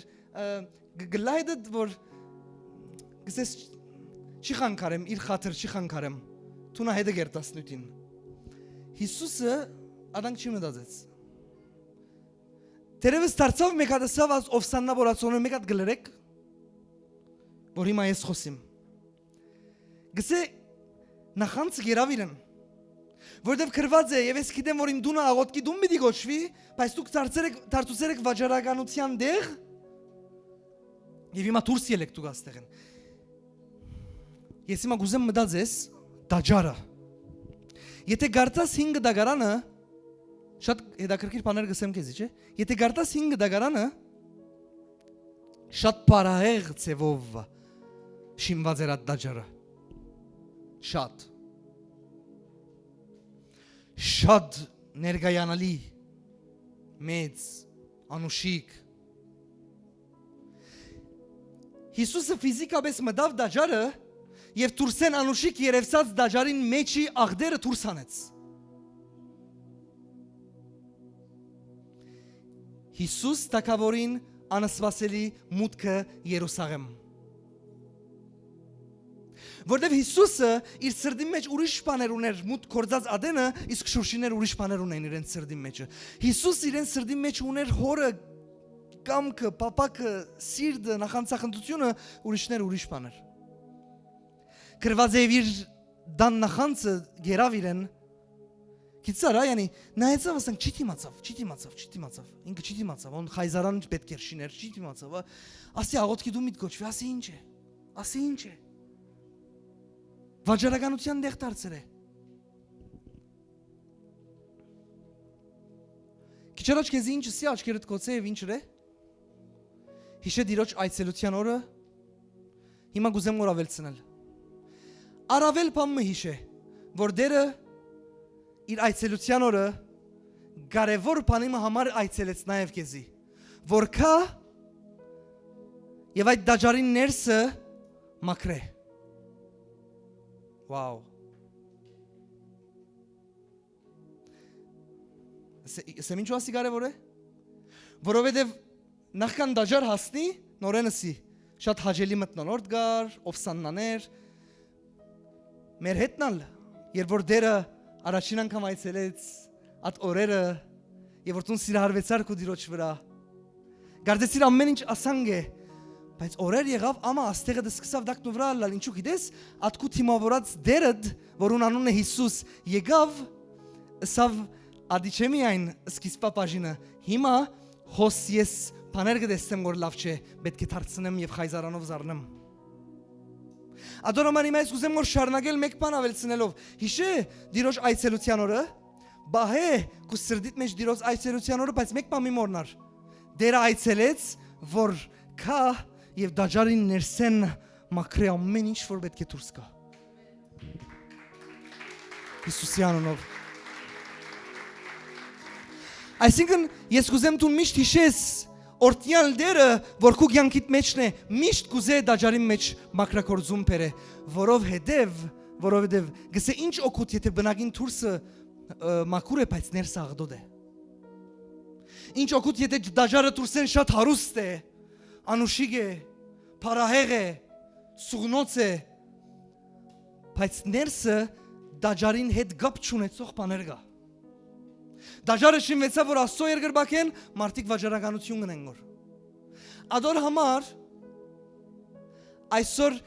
գլայդդ որ գսես չի խանգարեմ իր խաթր չի խանգարեմ Թունա հետը գերտասնույթին Հիսուսը ադանք չի մտածեց Տերևս դարձավ մեկ հատ ասավ ովսաննա բորացոնը մեկ հատ գլրեք որ հիմա ես խոսիմ Գսե նախանց գերավ իրեն Որտև գրված է եւ ես գիտեմ որ իմ դունը աղոտքի դում պիտի գոչվի, բայց դուք դարձուցեր եք վաճառականության դեղ եւ հիմա դուրս ելեք դուք աստեղեն։ Ես հիմա գուզեմ մտածես դաջարը։ Եթե գարտաս 5 դագարանը շատ հետաքրքիր բաներ գսեմ քեզի, չէ՞։ Եթե գարտաս 5 դագարանը շատ բարահեղ ծևով շինված էր այդ դաջարը։ Շատ ներգայանալի մեծ անուշիկ Հիսուսը ֆիզիկապես մտավ դաջարը եւ դուրսեն անուշիկ երևսած դաջարին մեջի աղդերը դուրս հանեց։ Հիսուս թագավորին անսպասելի մուտքը Երուսաղեմ։ Որտեւ Հիսուսը իր սրդի մեջ ուրիշ բաներ ուներ, մուտ կորձած ադենը, իսկ շուրշիներ ուրիշ բաներ ունեն իրենց սրդի մեջը։ Հիսուս իրենց սրդի մեջ ուներ հորը, կամքը, պապակը, սիրտը, նախանցախնդությունը, ուրիշներ ուրիշ բաներ։ Գրված է իր դան նախանցը գերավ իրեն։ Գիտես, yani նայեցավ ասենք չի դիմացավ։ Ինքը չի դիմացավ, on խայզարան պետք էր շիներ, չի դիմացավ։ Ասի աղոթքի դու միտ գոչվի, ասի ինչ է։ Վաճառականության դեղ դարձել է։ Քիչ առաջ քեզ ինչ ասի աչքերդ կոծե եւ ինչ է։ Հիշե դիրոջ այցելության օրը։ Հիմա գուզեմ որ ավելցնել։ Արավել բամը հիշե, որ դերը իր այցելության օրը կարևոր բանիմը համար այցելեց նաև քեզի, որ կա եւ այդ դաջարին ներսը մաքրե։ Վաու։ Սեմ ինչու ասի կարևոր է։ Որովհետեւ նախքան դաջար հասնի, նորենսի շատ հաջելի մտնոլորտ գար, օֆսաննաներ մեր հետնալ, երբ որ դերը առաջին անգամ այցելեց այդ օրերը եւ որ տուն սիրահարվեցար քո դիրոջ վրա գարդեցիր ամեն ինչ ասանգ է բայց օրեր եղավ ամա աստեղը դսկսավ դակնու վրա լալ ինչու գիտես ատկու թիմավորած դերդ որուն անունն է Հիսուս եկավ սավ ադիչեմիայն սկիզբա բաժինը հիմա հոս ես բաներ գտեսեմ որ լավ չէ պետք է դարձնեմ եւ խայզարանով զառնեմ Ադորոմանի մեզ կուզեմ որ շարունակել մեկ բան ավելցնելով հիշե դիրոջ այցելության օրը բահե կու սրդիտ մեջ դիրոջ այցելության օրը բայց մեկ բան մի մոռնար դերը այցելեց որ կա եւ դաջարին ներսեն մաքրե ամեն ինչ որ պետք է դուրս գա Հիսուսի անունով Այսինքն ես կուզեմ դու միշտ հիշես Օրտյալ դերը, որ քու կյանքիդ մեջն է, միշտ կուզե դաջարի մեջ մակրակորձում բերե, որովհետև գսե ինչ օգուտ եթե բնագին թուրսը մաքուր է, բայց ներսը աղդոդ է։ Ինչ օգուտ եթե դաջարը թուրսեն շատ հարուստ է, անուշիկ է, փարահեղ է, սուղնոց է, բայց ներսը դաջարին հետ գապ չունեցող բաներ կա։ Դաջարը շինվեցավ որ Աստծո երկրբակեն մարդիկ վաճառականություն ունեն որ Ադոր համար այսօր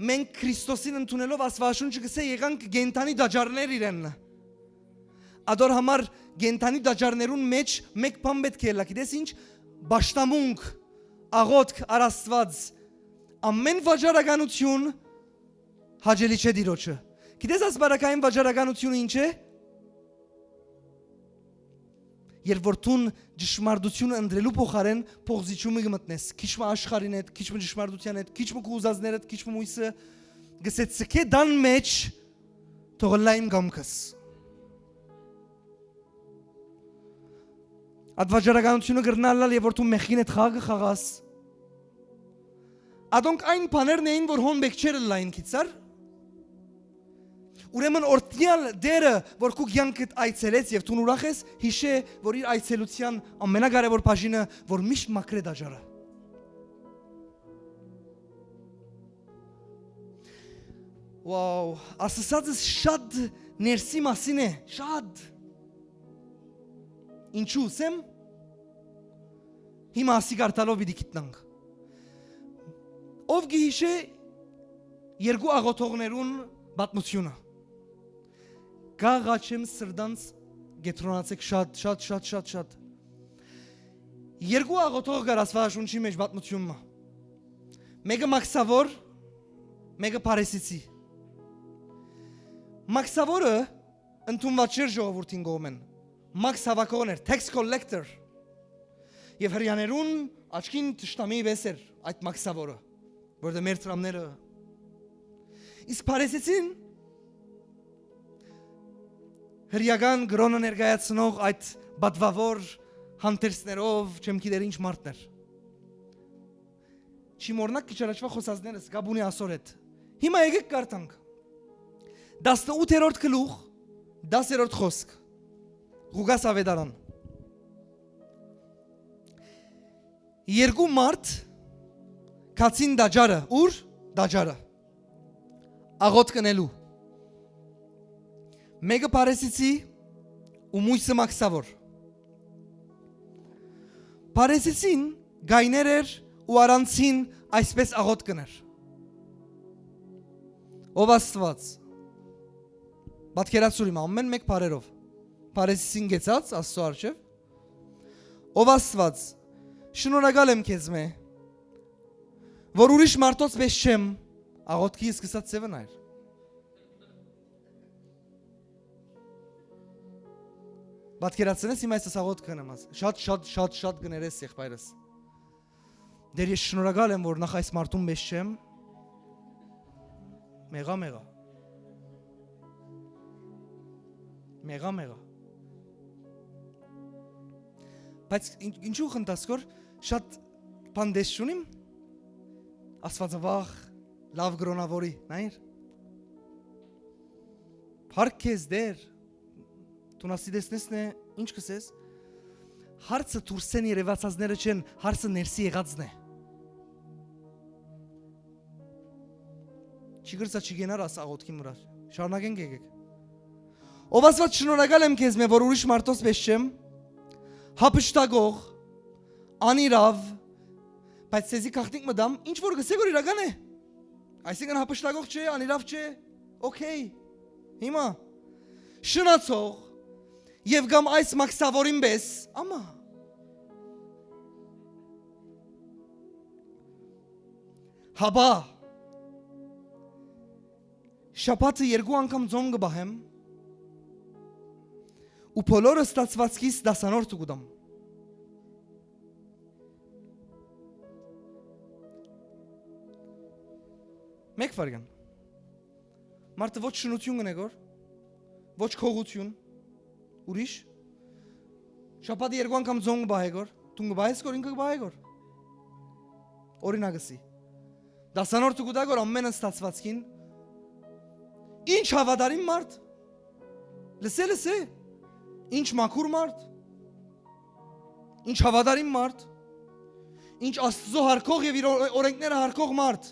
մենք Քրիստոսին ընդունելով Աստվածաշունչը գսե եղանք գենտանի դաջարներ իրեն Ադոր համար գենտանի դաջարներուն մեջ մեկ բան պետք է լա գիտես ինչ բաշտամունք աղոթք առ Աստված ամեն վաճառականություն հաջելի չէ դիրոջը գիտես ասբարակային վաճառականությունը ինչ է Երբ որ տուն ճշմարտությունը ընդրելու փոխարեն փողզիչումը գմտնես, քիչ մը աշխարհին հետ, քիչ մը ճշմարտության հետ, քիչ մը կուզածներ հետ, քիչ մը մույսը գսեցկե դան մեջ թողլայիմ գամքս։ Ադվաճառականությունը գրնալալ եւ որ դու մեխին հետ խաղը խաղաս։ Ադոնք այն բաներն էին որ հոն բեկչերը լայն քիծար Ուրեմն օրտյալ դերը, որ քու կյանքդ այցելեց եւ դու ուրախ ես, հիշե, որ իր այցելության ամենակարևոր բաժինը, որ միշտ մաքրե դաջարը։ Վաու, ասացածս շատ ներսի մասին է, շատ։ Ինչու սեմ։ Հիմա ասի գարտալով պիտի գիտնանք։ Ով գիհիշե երկու աղոթողներուն պատմությունը։ Գաղաչեմ սրդանց գետրոնացեք շատ Երկու աղոթող գար Աստվածաշունչի մեջ պատմությունը Մեկը Մաքսավոր մեկը Փարեսիցի Մաքսավորը ընդունված չէր ժողովրդին կողմեն Մաքս հավաքողն էր tax collector Եվ հրյաներուն աչքին թշնամի վես էր այդ Մաքսավորը որտեղ մեր տրամները Իսկ Փարեսիցին Հրյական գրոնը ներկայացնող այդ բադվավոր հանտերսներով չեմ գիտեր ինչ մարդներ Չի մորնակ քիչ առաջվա խոսածներս Գաբունի ասոր հետ։ Հիմա եկեք կարդանք։ 18-րդ գլուխ 10-րդ խոսք։ Ղուգաս ավետարան։ Երկու մարդ կացին դաջարը, ուր դաջարը։ Աղոտ կնելու։ Մեկը Փարեսիցի ու մույսը Մաքսավոր։ Փարեսիցին գայներ էր ու առանցին այսպես աղոտ կներ։ Ով Աստված։ Պատկերացրու ամեն մեկ բարերով։ Փարեսիցին գեցած Աստծո առջև։ Ով Աստված, շնորհակալ եմ քեզ մե, որ ուրիշ մարդոց պես չեմ, աղոթքի սկսած ծևը նայր։ Պատկերացնես իմ այս աղոթ կնամաս։ Շատ գներես եղբայրս։ Դեր ես շնորհակալ եմ, որ նախ այս մարդուն պես չեմ։ Մեղա։ Բայց ինչու խնդասկոր շատ բան դես չունիմ։ Աստվածավախ լավ գրոնավորի, նայր։ Փառք քեզ դեր։ Տունասի դեսնեսն է, ինչ կսես։ Հարցը դուրսեն երևացածները չեն, հարցը ներսի եղածն է։ Չի գրծա չի գենար աս աղոթքի մուրար։ Շարունակենք եկեք։ Ով Աստված շնորհակալ եմ քեզ մե, որ ուրիշ մարդոց պես չեմ, հապշտագող, անիրավ, բայց սեզի կախտինք մդամ, ինչ որ գսեք որ իրական է։ Այսինքն հապշտագող չէ, անիրավ չէ, օքեյ։ Հիմա շնացող եւ գամ այս մաքսավորին պես, ամա։ Հաբա շաբաթը երկու անգամ ձոմ կբահեմ ու բոլորը ստացվածքիս դասանորդ կուտամ։ Մեկ վարյան։ Մարդը ոչ շնություն գնեգոր, ոչ քողություն, ուրիշ։ Շաբաթը երկու անգամ ձոմ կբահեգոր, դու կբահես գոր, ինքը կբահեգոր։ Օրինակսի։ Դասանորդ կուտագոր ամենը ստացվածքին ինչ հավատարիմ մարդ, լսե, ինչ մաքուր մարդ, ինչ հավատարիմ մարդ, ինչ Աստծո հարկող եւ իր օրենքները հարկող մարդ։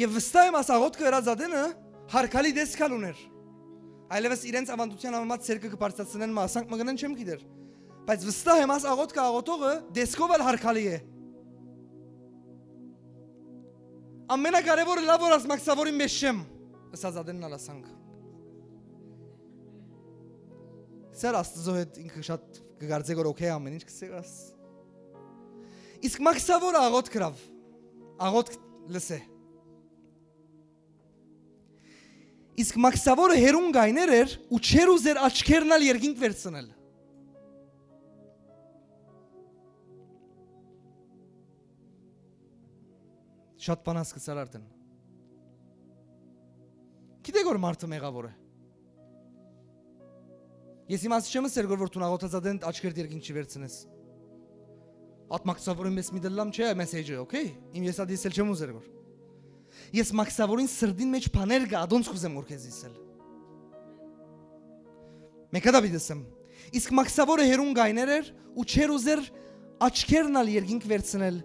Եվ վստահ եմ աս աղոթքը հրազատենը հարկալի դեսքալ ուներ։ Այլևս իրենց ավանդության համեմատ ցերկը կբարձրացնեն մասանք մգնեն չեմ գիտեր։ Բայց վստահ եմ աս աղոթքը աղոթողը դեսքով էլ հարկալի է։ Ամենակարևորը լավ որ ասմաքսավորին մեջ չեմ, ըսազադենն ալասանք։ Սեր Աստծո հետ ինքը շատ կգարձե որ օքեյ ամեն ինչ կսեք աս։ Իսկ մաքսավորը աղոթ գրավ, աղոթ լսե։ Իսկ մաքսավորը հերուն գայներ էր ու չեր ուզեր աչքերն ալ երկինք վերցնել։ Շատ բան հասկացար արդեն։ Գիտեք որ մարդը մեղավոր է։ Ես իմաց չեմ ասել որ դու աղոթածադեն աչքերդ երկինք չի վերցնես։ Ատմաքսավորին մեզ մի դլամ չէ մեսեջը, օքեյ։ Իմ ես ադիսել չեմ ուզեր որ։ Ես մաքսավորին սրդին մեջ բաներ գա, ադոնց խուզեմ որ քեզ իսել։ Մեկա դավիդսեմ։ Իսկ մաքսավորը հերուն գայներ էր ու չեր ուզեր աչքերն ալ երկինք վերցնել։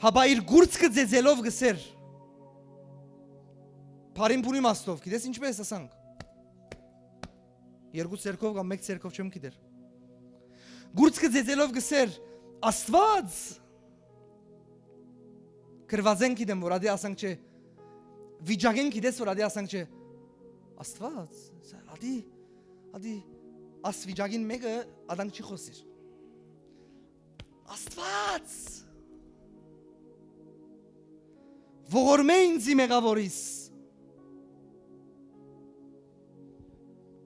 Հաբա իր գուրցքը ձեզելով գսեր։ Փարին փունի մաստով, գիտես ինչպես ասանք։ Երկու ցերկով կամ մեկ ցերկով չեմ գիտեր։ Գուրցքը ձեզելով գսեր, Աստված Կրվազեն գիտեմ որ ադի ասանք չէ։ Վիճակեն գիտես որ ադի ասանք չէ։ Աստված, ադի աս վիճակին մեկը ադանք չի խոսիր։ Աստված Ողորմե ինձի մեղավորիս։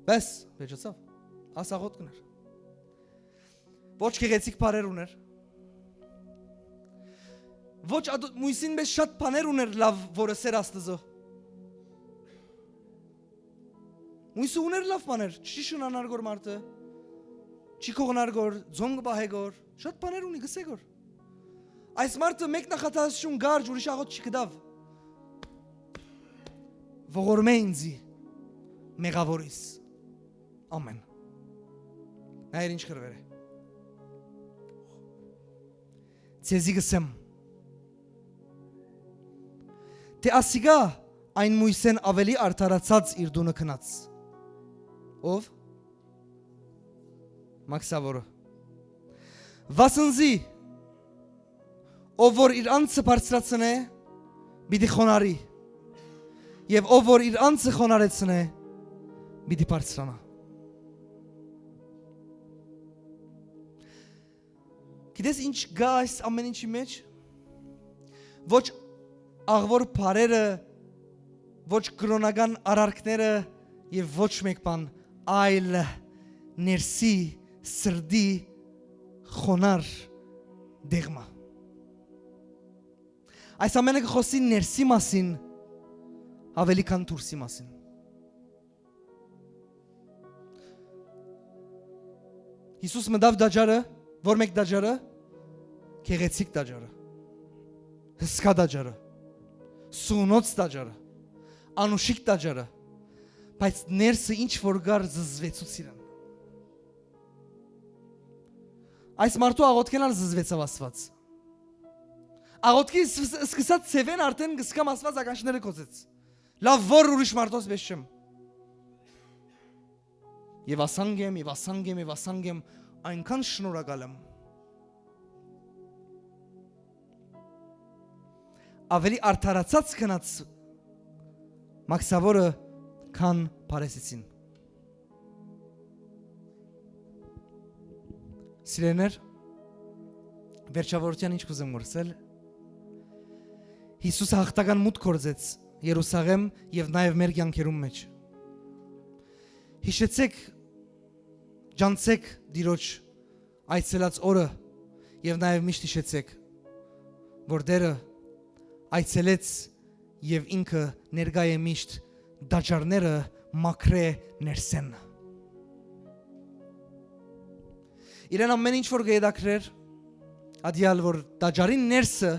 Բես, վեճացավ, աս աղոտ կներ։ Ոչ գեղեցիկ բարեր ուներ։ Ոչ մույսին մեզ շատ բաներ ուներ լավ, որը սեր Աստծո։ Մույսը ուներ լավ բաներ, չի շնանարգոր մարդը, չի կողնարգոր, ձոմ կբահեգոր, շատ բաներ ունի գսեգոր։ Այս մարդը մեկ նախատասություն գարջ ուրիշ աղոտ չի կդավ։ Ողորմե ինձի, մեղավորիս, ամեն։ Նայր ինչ կրվեր է։ Ձեզի գսեմ, թե ասիգա այն մույսեն ավելի արդարացած իր դունը քնած։ Ով? Մաքսավորը։ Վասնզի, ով որ իր անձը բարձրացնե, պիտի խոնարի, եւ ով որ իր անձը խոնարեցնե, պիտի բարձրանա։ Գիտես ինչ գա այս ամեն ինչի մեջ։ Ոչ աղվոր բարերը, ոչ կրոնական արարքները եւ ոչ մեկ բան, այլ ներսի սրդի խոնար դեղմա։ Այս ամենը կխոսի ներսի մասին ավելի քան դուրսի մասին։ Հիսուս մտավ դաջարը, որ մեկ դաջարը, գեղեցիկ դաջարը, հսկա դաջարը, սունոց դաջարը, անուշիկ դաջարը, բայց ներսը ինչ որ գար զզվեցուց իրան։ Այս մարդու աղոտքեն ալ զզվեցավ Աստված։ Աղոտքի սկսած ծևեն արդեն գսկամ Աստված ականջները կոծեց։ Լավ որ ուրիշ մարդոց պես չեմ։ Եվ ասանգեմ, այնքան շնորհակալ եմ։ Ավելի արդարացած քնած Մաքսավորը քան Փարեսեցին։ Սիրեներ, վերջավորության ինչ կուզեմ գործել։ Հիսուսը հաղթական մուտք գործեց Երուսաղեմ եւ նաեւ մեր կյանքերում մեջ։ Հիշեցեք, ջանցեք Տիրոջ այցելած օրը եւ նաեւ միշտ հիշեցեք, որ Տերը այցելեց եւ ինքը ներկա է միշտ դաջարները մաքրե ներսեն։ Իրեն ամեն ինչ որ գեդակրեր, ադիալ որ դաջարին ներսը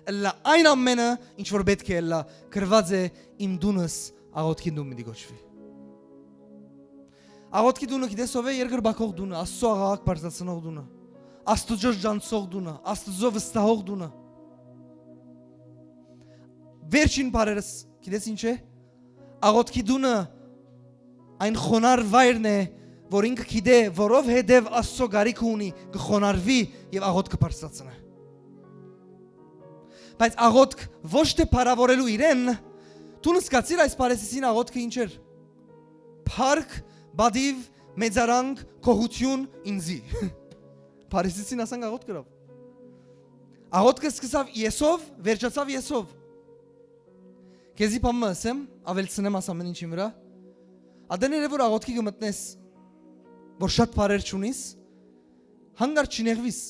Ելա այն ամենը ինչ որ պետք է ելա գրված է իմ դունս աղոտքի դուն մի գոչվի։ Աղոտքի դունը գիտես ով է երկրբակող դունը, Աստծո աղաղակ բարձրացնող դունը, Աստծո ջանցող դունը, Աստծո վստահող դունը։ Վերջին բարերս գիտես ինչ է։ Աղոտքի դունը այն խոնար վայրն է, որ ինքը գիտե, որով հետև Աստծո գարիք ունի, կխոնարվի եւ աղոտ կբարձրացնի։ Բայց աղոտք ոչ թե փարավորելու իրեն, դու նսկացիր այս Փարեսեցին աղոտքը ինչ էր։ Փարք, բադիվ, մեծարանք, կողություն ինձի։ Փարեսեցին ասանք աղոտ գրավ։ Աղոտքը սկսավ Եսով, վերջացավ Եսով։ Քեզի բամը ասեմ, ավելցնեմ աս ամեն ինչի վրա։ Ադեները որ աղոտքի կմտնես, որ շատ բարեր չունիս, հանգար չնեղվիս։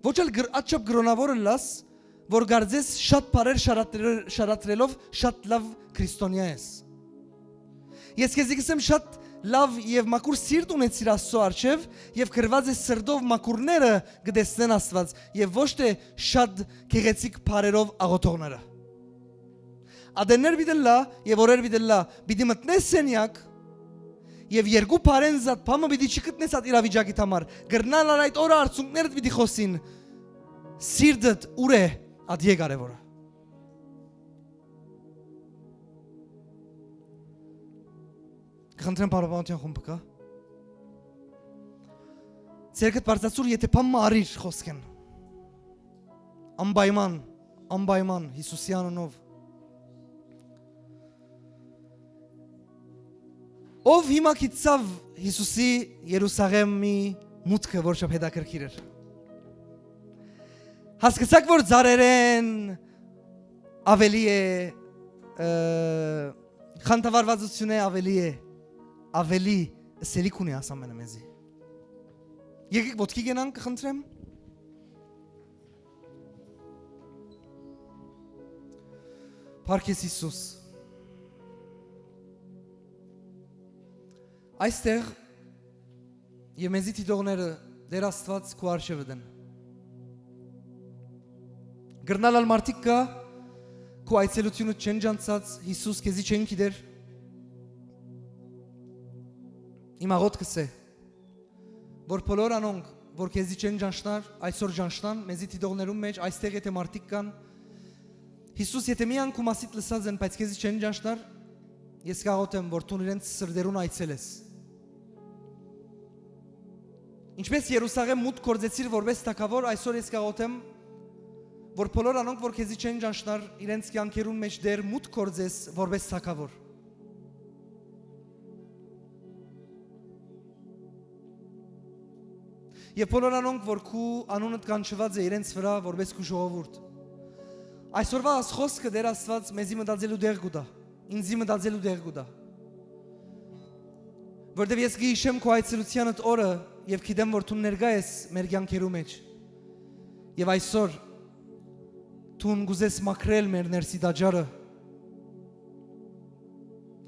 Ոչ էլ աչապ գրոնավորը լաս, որ գարձես շատ բարեր շարատրելով շատ լավ քրիստոնյա ես։ Ես քեզի կսեմ շատ լավ եւ մաքուր սիրտ ունեցիր Աստծո առջև եւ գրված է սրտով մաքուրները գտեսնեն Աստված եւ ոչ թե շատ գեղեցիկ բարերով աղոթողները։ Ադեներ բիդելա եւ օրեր բիդելա բիդի մտնես սենյակ եւ երկու բարեն զատ բամը բիդի չգտնես այդ իրավիճակի համար գրնալ այդ օրը արցունքներդ բիդի խոսին սիրտդ ուր է ադիե կարևորը։ Կխնդրեմ բարոյական խումբը կա։ Ձերքդ բարձրացուր, եթե բամը արիր խոսքեն։ Անպայման Հիսուսի անունով։ Ով հիմա գիտավ Հիսուսի Երուսաղեմի մուտքը, որ շատ հետաքրքիր էր։ Հասկացաք, որ ծառերեն ավելի է խանդավառվածությունը ավելի սելիք ունի աս ամենը մեզի։ Եկեք ոտքի գնանք կխնդրեմ։ Փարքես Հիսուս։ Այստեղ Եվ մեզի թիդողները Դեր Աստված քո արշավը դեն։ Գրնալալ մարդիկ կա քո այցելությունը չեն ջանցած, Հիսուս քեզի չեն գիտեր։ Իմ աղոթքս է, որ բոլոր անոնք, որ քեզի չեն ջանշնար, այսօր ջանշնան, մեզի թիդողներում մեջ այստեղ եթե մարդիկ կան, Հիսուս եթե մի անգամ ասիտ լսած են, բայց քեզի չեն ջանշնար, ես կաղոթեմ, որ դու իրենց սրդերուն այցելես։ Ինչպես Երուսաղեմ մուտք գործեցիր որպես թագավոր, այսօր ես կաղոթեմ, որ բոլոր անոնք, որ քեզի չեն ջանշնար, իրենց կյանքերուն մեջ դեր մուտք գործես որպես թագավոր։ Եվ բոլոր անոնք, որ քու անունդ կանչված է իրենց վրա որպես քու ժողովուրդ։ Այսօրվա խոսքը Դեր Աստված մեզի մտածելու դեղ գուտա, ինձի մտածելու դեղ գուտա։ Որտեւ ես գիշեմ քո այցելությանդ օրը եւ գիտեմ, որ դու ներկա ես մեր կյանքերու մեջ։ Եվ այսօր դու գուզես մաքրել մեր ներսի դաջարը։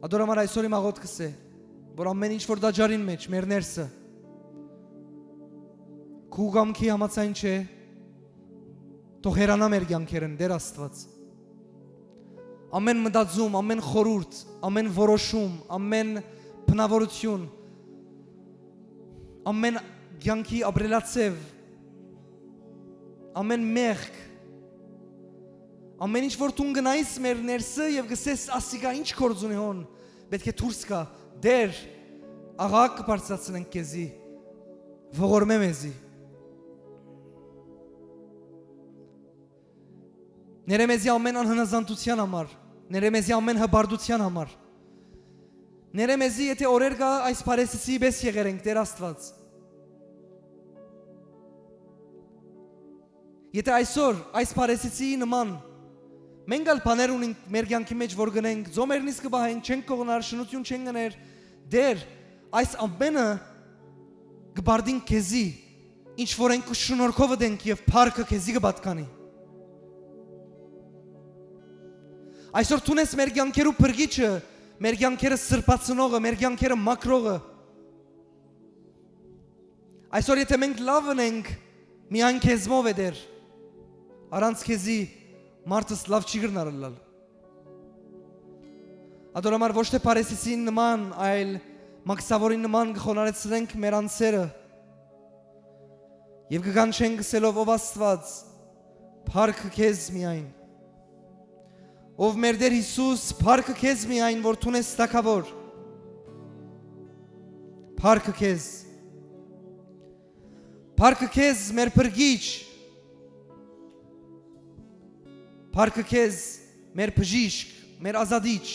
Ադորամար այսօր իմ աղոթքս է, որ ամեն ինչ որ դաջարին մեջ մեր ներսը քու գամքի համաձայն չէ, թող հերանա մեր կյանքերն Դեր Աստված։ Ամեն մտածում, ամեն խորհուրդ, ամեն որոշում, ամեն բնավորություն, ամեն կյանքի ապրելացև, ամեն մեղք, ամեն ինչ որ դու գնայիս մեր ներսը եւ գսես ասիկա ինչ գործ ունի հոն, պետք է դուրս գա, Դեր աղակ բարձրացնենք քեզի, ողորմե մեզի։ Ներեմեզի ամեն անհնազանդության համար, ներեմեզի ամեն հբարդության համար, ներեմեզի եթե օրեր կա այս պարեսիսի բես եղեր ենք Դեր Աստված։ Եթե այսօր այս պարեսիսի նման մենք ալ բաներ ունենք մեր կյանքի մեջ որ գնենք, ձոմերնից կբահենք, չենք կողնար, շնություն չենք գներ, Դեր այս ամենը կբարդինք քեզի, ինչ որ ենք շնորհքով դենք եւ փառքը քեզի կպատկանի։ Այսօր դու ես մեր կյանքերու բրգիչը, մեր կյանքերը սրբացնողը, մեր կյանքերը մաքրողը։ Այսօր եթե մենք լավն ենք, միայն քեզմով է Դեր։ Առանց քեզի մարդս լավ չի գտնարել։ Ադորամար ոչ թե Պարեսիսին նման, այլ Մաքսավորին նման կխոնարեցնենք մեր անձերը եւ կկանչենք գսելով ով Աստված, փառքը քեզ միայն։ Ով մեր Տեր Հիսուս, փառքը քեզ միայն, որ դու ես թագավոր։ Փառքը քեզ։ Փառքը քեզ մեր բրգիչ։ Փառքը քեզ մեր բժիշկ, մեր ազատիչ։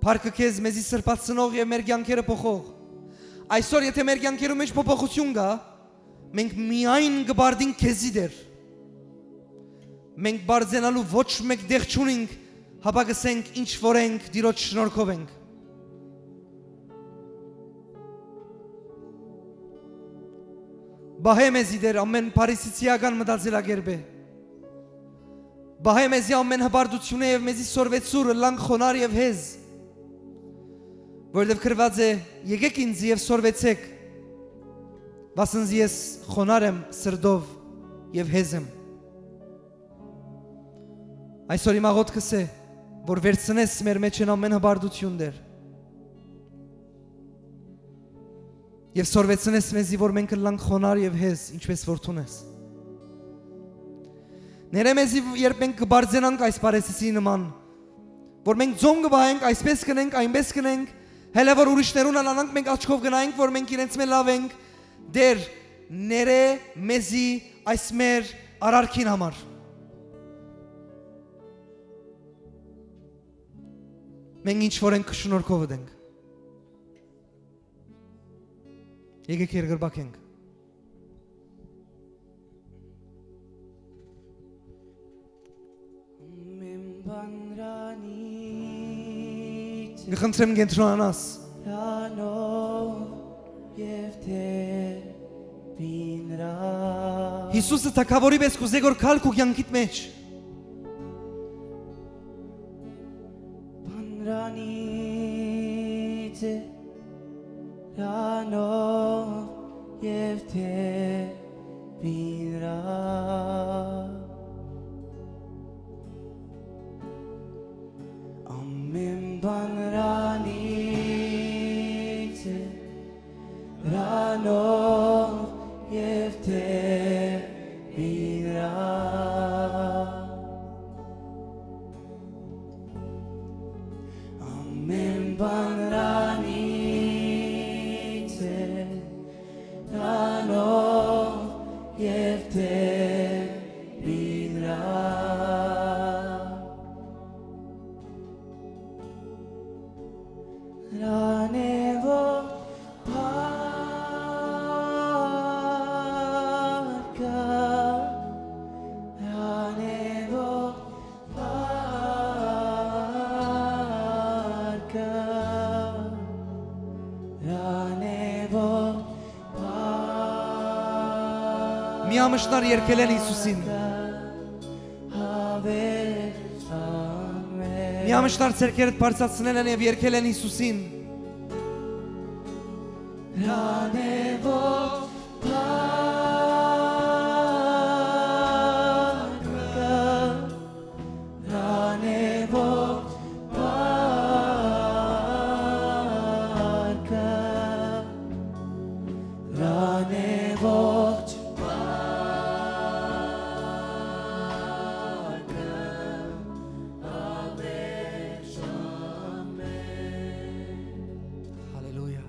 Փառքը քեզ մեզի սրբացնող եւ մեր կյանքերը փոխող։ Այսօր եթե մեր կյանքերում մեջ փոփոխություն կա, մենք միայն կբարդինք քեզի Դեր։ Մենք բարձենալու ոչ մեկ դեղ չունենք, հապա գսենք ինչ որ ենք, Տիրոջ շնորհքով ենք։ Բահե մեզի Դեր ամեն փարիսիցիական մտածելակերպ է։ Բահե մեզի ամեն հբարդությունը եւ մեզի սորվեցուրը լանք խոնար եւ հեզ։ Որտեւ գրված է եկեք ինձ եւ սորվեցեք, վասնզի ես խոնար եմ սրդով եւ հեզ եմ։ Այսօր իմ աղոթքս է, որ վերցնես մեր մեջ են ամեն հբարդություն Դեր։ Եվ սորվեցնես մեզի, որ մենք լանք խոնար եւ հեզ, ինչպես որ դու ես։ Ներեմեզի երբ մենք կբարձենանք այս Պարեսիսի նման, որ մենք ձոմ կբահենք, այսպես կնենք, այնպես կնենք, հələ որ ուրիշներուն անանանք մենք աչքով գնայինք, որ մենք իրենց մեն լավ ենք, Դեր ները մեզի այս մեր արարքին համար։ Մենք ինչ որ ենք շնորհքով դենք։ Եկեք երկրբակենք։ Գխնդրեմ կենտրոնանաս։ Հիսուսը թագավորի պես կուզե որ քալ քու կյանքիդ մեջ։ Ranov Եվ թևինրա Ամեն բան Ranից է Ranov Եվ թևինրա Ամեն բան Ranից է Ranov Եվ թևինրա Ranևո պարկա Ranևո պարկա Ranևո Միամշնար երկել են Հիսուսին Միամշնար ցերկերդ բարձրացնել են եւ երկել են Հիսուսին Ranևո պարկա Ranևո պարկա Ranևոջ Հալելույա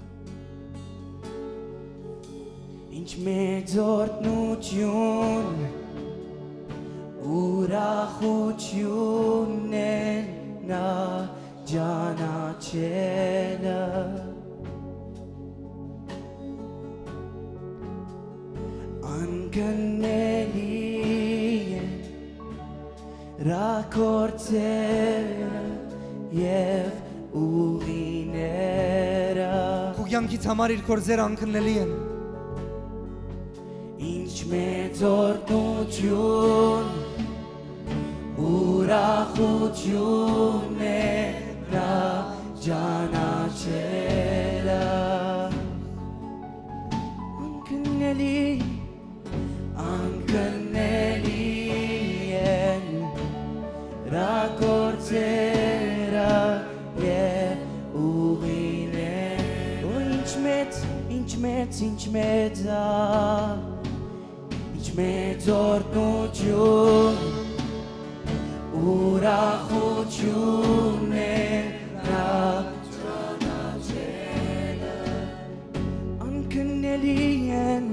Ինչ մեծ օրհնություն ուրախություն է նա ճանաչելը Անկնելի է ռակորձերը և ուղիները Քու կյանքից համար իր կորձերը անկնելի են Ինչ մեծ օրհնություն ուրախություն է նա ճանաչելը Անկնելի են ռակորձերը և ուղիները Ինչ մեծ օրհնություն ուրախություն է նա ճանաչելը Անկնելի են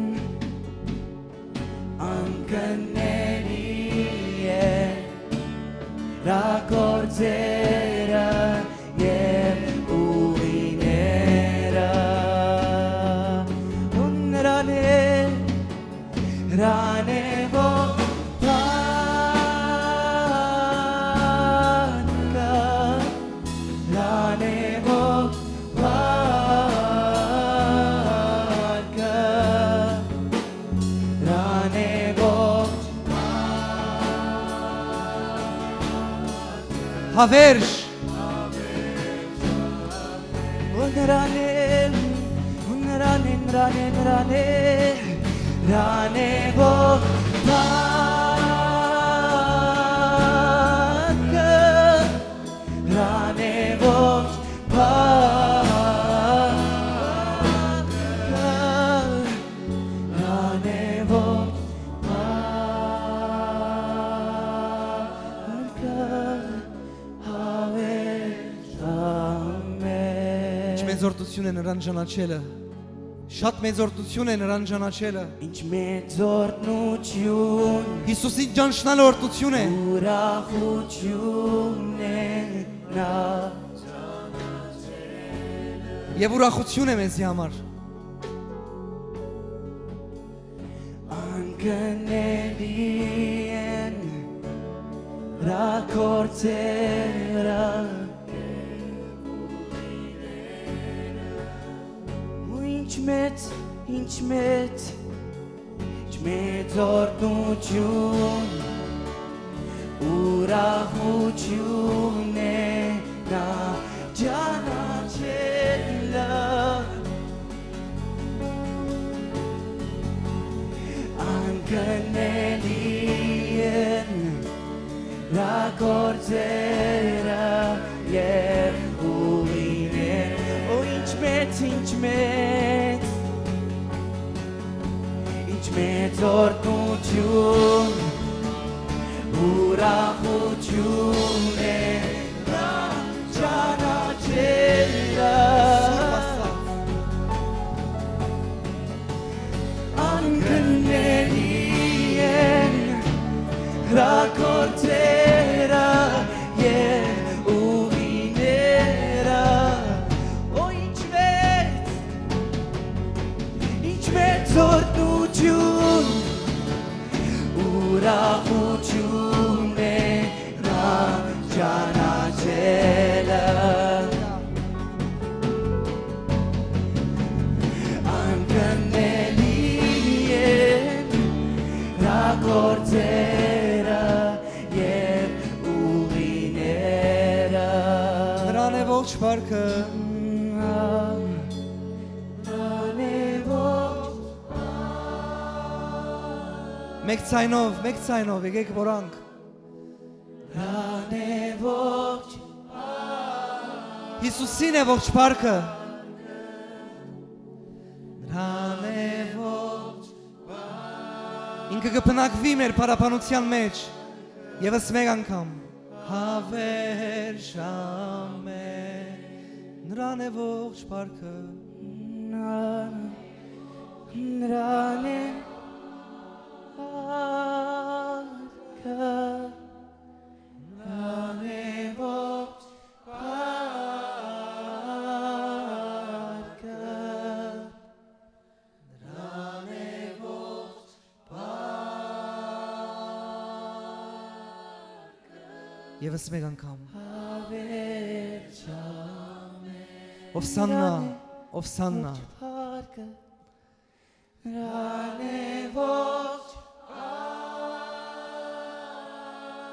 ռակորձերը և ուղիները Ranևո պարկա Ranևո պարկա Ranևո Հավերժ Ranևո պարկա Ranևո պարկա Ranևո պարկա Ինչ մեծ օրհնություն է նրան ճանաչելը Շատ մեծ օրհնություն է նրան ճանաչելը Ինչ մեծ օրհնություն Հիսուսին ճանչնալը օրհնություն է ուրախություն է նա Եվ ուրախություն է մեզի համար Անկնելի են ռակորձերը Ինչ մեծ օրհնություն ուրախություն է նա ճանաչելը Անկնելի են Նրա գործերը և ուղիները Օ ինչ մեծ օրհնություն ուրախություն է Նրա ճանաչելը Անկնելի են Նրա գործերը և ուղիները Օ ինչ մեծ օրհնություն ուրախություն է նա ճանաչելը Անկնելի են նա գործերը և ուղիները Նրան է ողջ փառքը Նրան է ողջ Մեկ ցայնով եկեք որանք Նրան է ողջ Հիսուսին է ողջ փառքը Նրան է ողջ Ինքը կփնակվի մեր փառաբանության մեջ Եվս մեկ անգամ Հավերժամ է Նրան է ողջ փառքը Նրան է փառքը Նրան է ողջ փառքը Նրան է ողջ Եվս մեկ անգամ հավերժամ է Ովսաննա փառքը Նրան է ողջ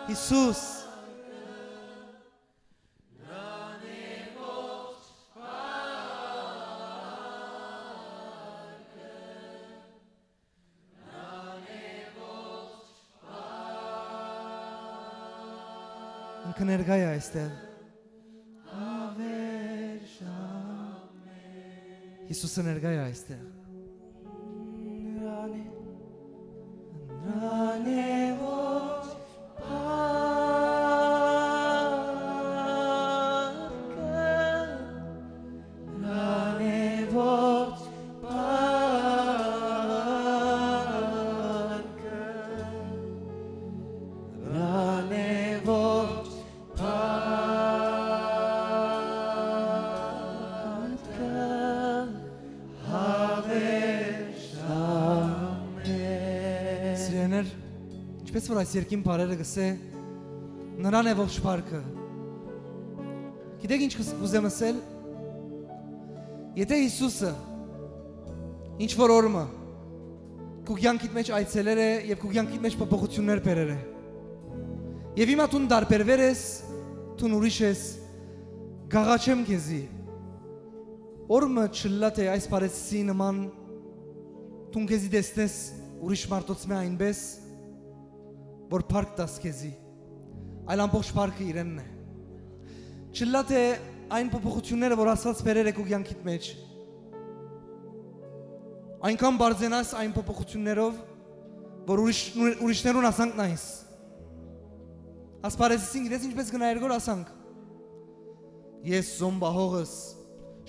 Հիսուս Ինքը ներկայ է այստեղ Հիսուսը ներկայ է այստեղ Նրան է ողջ փառքը Նրան է ողջ փառքը Նրան է ողջ Սիրեներ, ինչպես որ այս երկին բարերը գսե Նրան է ողջ փառքը Գիտեք ինչ կուզեմ ասել Եթե Հիսուսը ինչ որ օրմը քու կյանքիդ մեջ այցելեր է եւ քու կյանքիդ մեջ փոփոխություններ բերեր է Եվ հիմա դու դարբերվեր ես դու ուրիշ ես գաղաչեմ քեզի Օրմը չլա թե այս բարեցի նման դու քեզի դեսնես ուրիշ մարդոց մե այնպես որ փառք տաս քեզի այլ ամբողջ փառքը իրենն է Չլա թե այն փոփոխությունները որ Աստված բերեր է քու կյանքիդ մեջ Այնքան բարձենաս այն փոփոխություններով որ ուրիշներուն ասանք նայս Ասպարեսին գիտես ինչպես գնայր գոր ասանք Ես զոմբահողս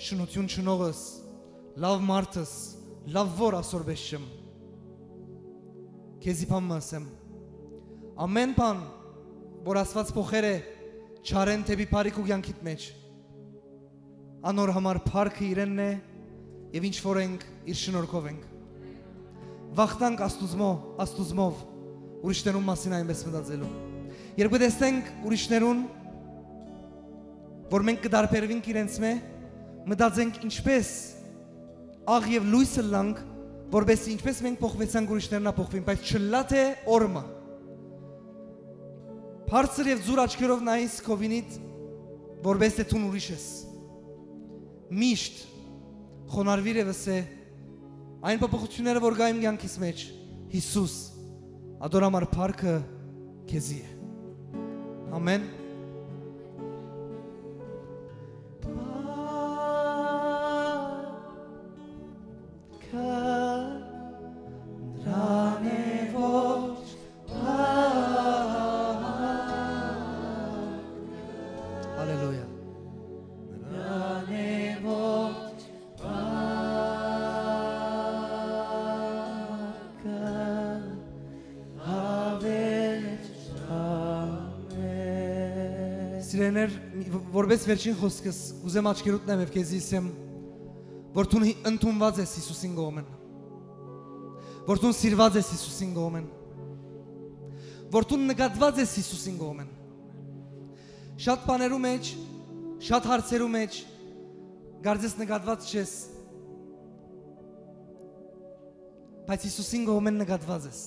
շնություն չնողս լավ մարդս լավ որ ասոր բեշեմ Քեզի բան ասեմ Ամեն բան որ Աստված փոխեր է չարեն թեպի բարիք ու կյանքիդ մեջ Անոր համար փառքը իրենն է եւ ինչ որ ենք իր շնորհքով ենք Վախտանք աստուծմով ուրիշներուն մասին այնպես մտածելու Երբ տեսնենք ուրիշներուն որ մենք կդարբերվենք իրենց մե մտածենք ինչպես աղ եւ լույսը լանք որբեսի ինչպես մենք փոխվեցանք ուրիշներն փոխվին բայց չլա թե օրմը Բարձր եւ զուր աչքերով նայես քովինիդ որպես թե դու ուրիշ ես Միշտ խոնարհվիր եւ ասե այն փոփոխությունները որ գա իմ կյանքիս մեջ Հիսուս Ադորամար փառքը քեզի է։ Ամեն։ Հալելույա։ Սիրեներ, որպես վերջին խոսքս ուզեմ աչքերուտ նայեմ եւ քեզի ասեմ, որ դու ընդունված ես Հիսուսին կողմեն, որ դու սիրված ես Հիսուսին կողմեն, որ դու նկատված ես Հիսուսին կողմեն։ Շատ բաներու մեջ, շատ հարցերու մեջ գարձես նկատված չես, բայց Հիսուսին կողմեն նկատված ես։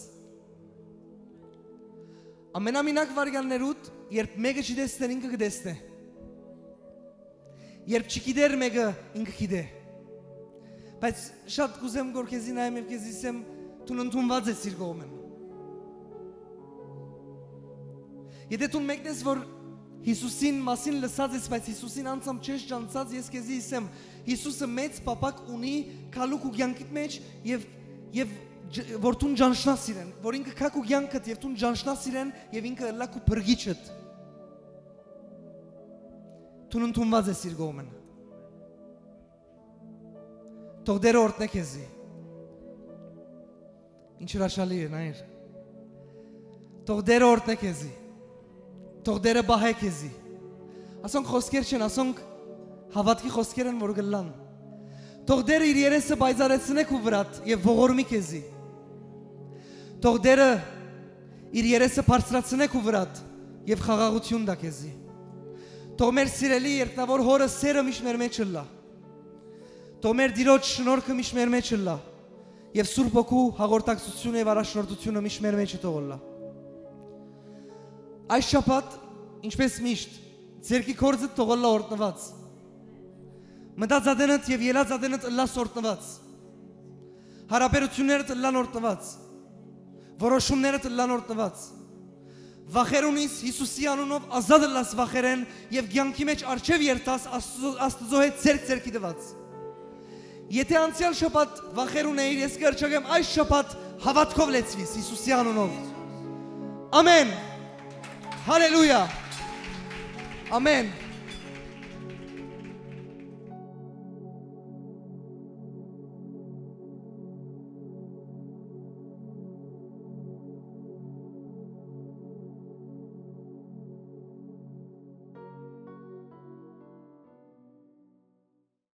Ամենամինակ վարյաններուտ, երբ մեկը չտեսներ, ինքը կտեսնե։ Երբ չգիտեր մեկը, ինքը գիտե։ Բայց շատ կուզեմ որ քեզի նայեմ եւ քեզի ասեմ, դու ընդունված ես իր կողմեն։ Եթե դու մեկն ես, որ Հիսուսին մասին լսած ես, բայց Հիսուսին անցամ չես ճանաչած, ես քեզի ասեմ, Հիսուսը մեծ պապակ ունի քալուկ ու կյանքիդ մեջ եւ որ դու ճանաչնաս իրեն, որ ինքը քակ ու կյանքդ եւ դու ճանաչնաս իրեն եւ ինքը լակ ու բրգիչդ։ Դու ընդունված ես իր կողմեն։ Թող դերը օրհնե քեզի։ Ինչ հրաշալի է, նայր։ Թող դերը օրհնե քեզի։ Թող դերը բահե քեզի։ Ասոնք խոսքեր չեն, ասոնք հավատքի խոսքեր են, որ գլան։ Թող դերը իր երեսը բայզարեցնե քու վրատ եւ ողորմի քեզի։ Թող դերը իր երեսը բարձրացնե քու վրատ եւ խաղաղություն տա քեզի։ Թող մեր սիրելի երկնավոր հորը սերը միշտ մեր մեջ լա։ Թող մեր Տիրոջ շնորհքը միշտ մեր մեջ լա եւ Սուրբ Հոգու հաղորդակցությունը եւ առաջնորդությունը միշտ մեր մեջ թողոլա։ Այս շաբաթ, ինչպես միշտ, ձերքի կորձը թողոլա օրտնված։ Մտածածներդ եւ ելածածներդ լաս օրտնված։ Հարաբերություններդ լան օրտնված։ Որոշումներդ լան օրտնված։ Վախերունից Հիսուսի անունով ազատ լաս վախերեն եւ կյանքի մեջ արչեւ երթաս Աստծո հետ ձերքի դված։ Եթե անցյալ շաբաթ վախերուն էիր, ես կրճակեմ այս շաբաթ հավատքով լեցվիս Հիսուսի անունով։ Ամեն։ Հալելույա։ Ամեն։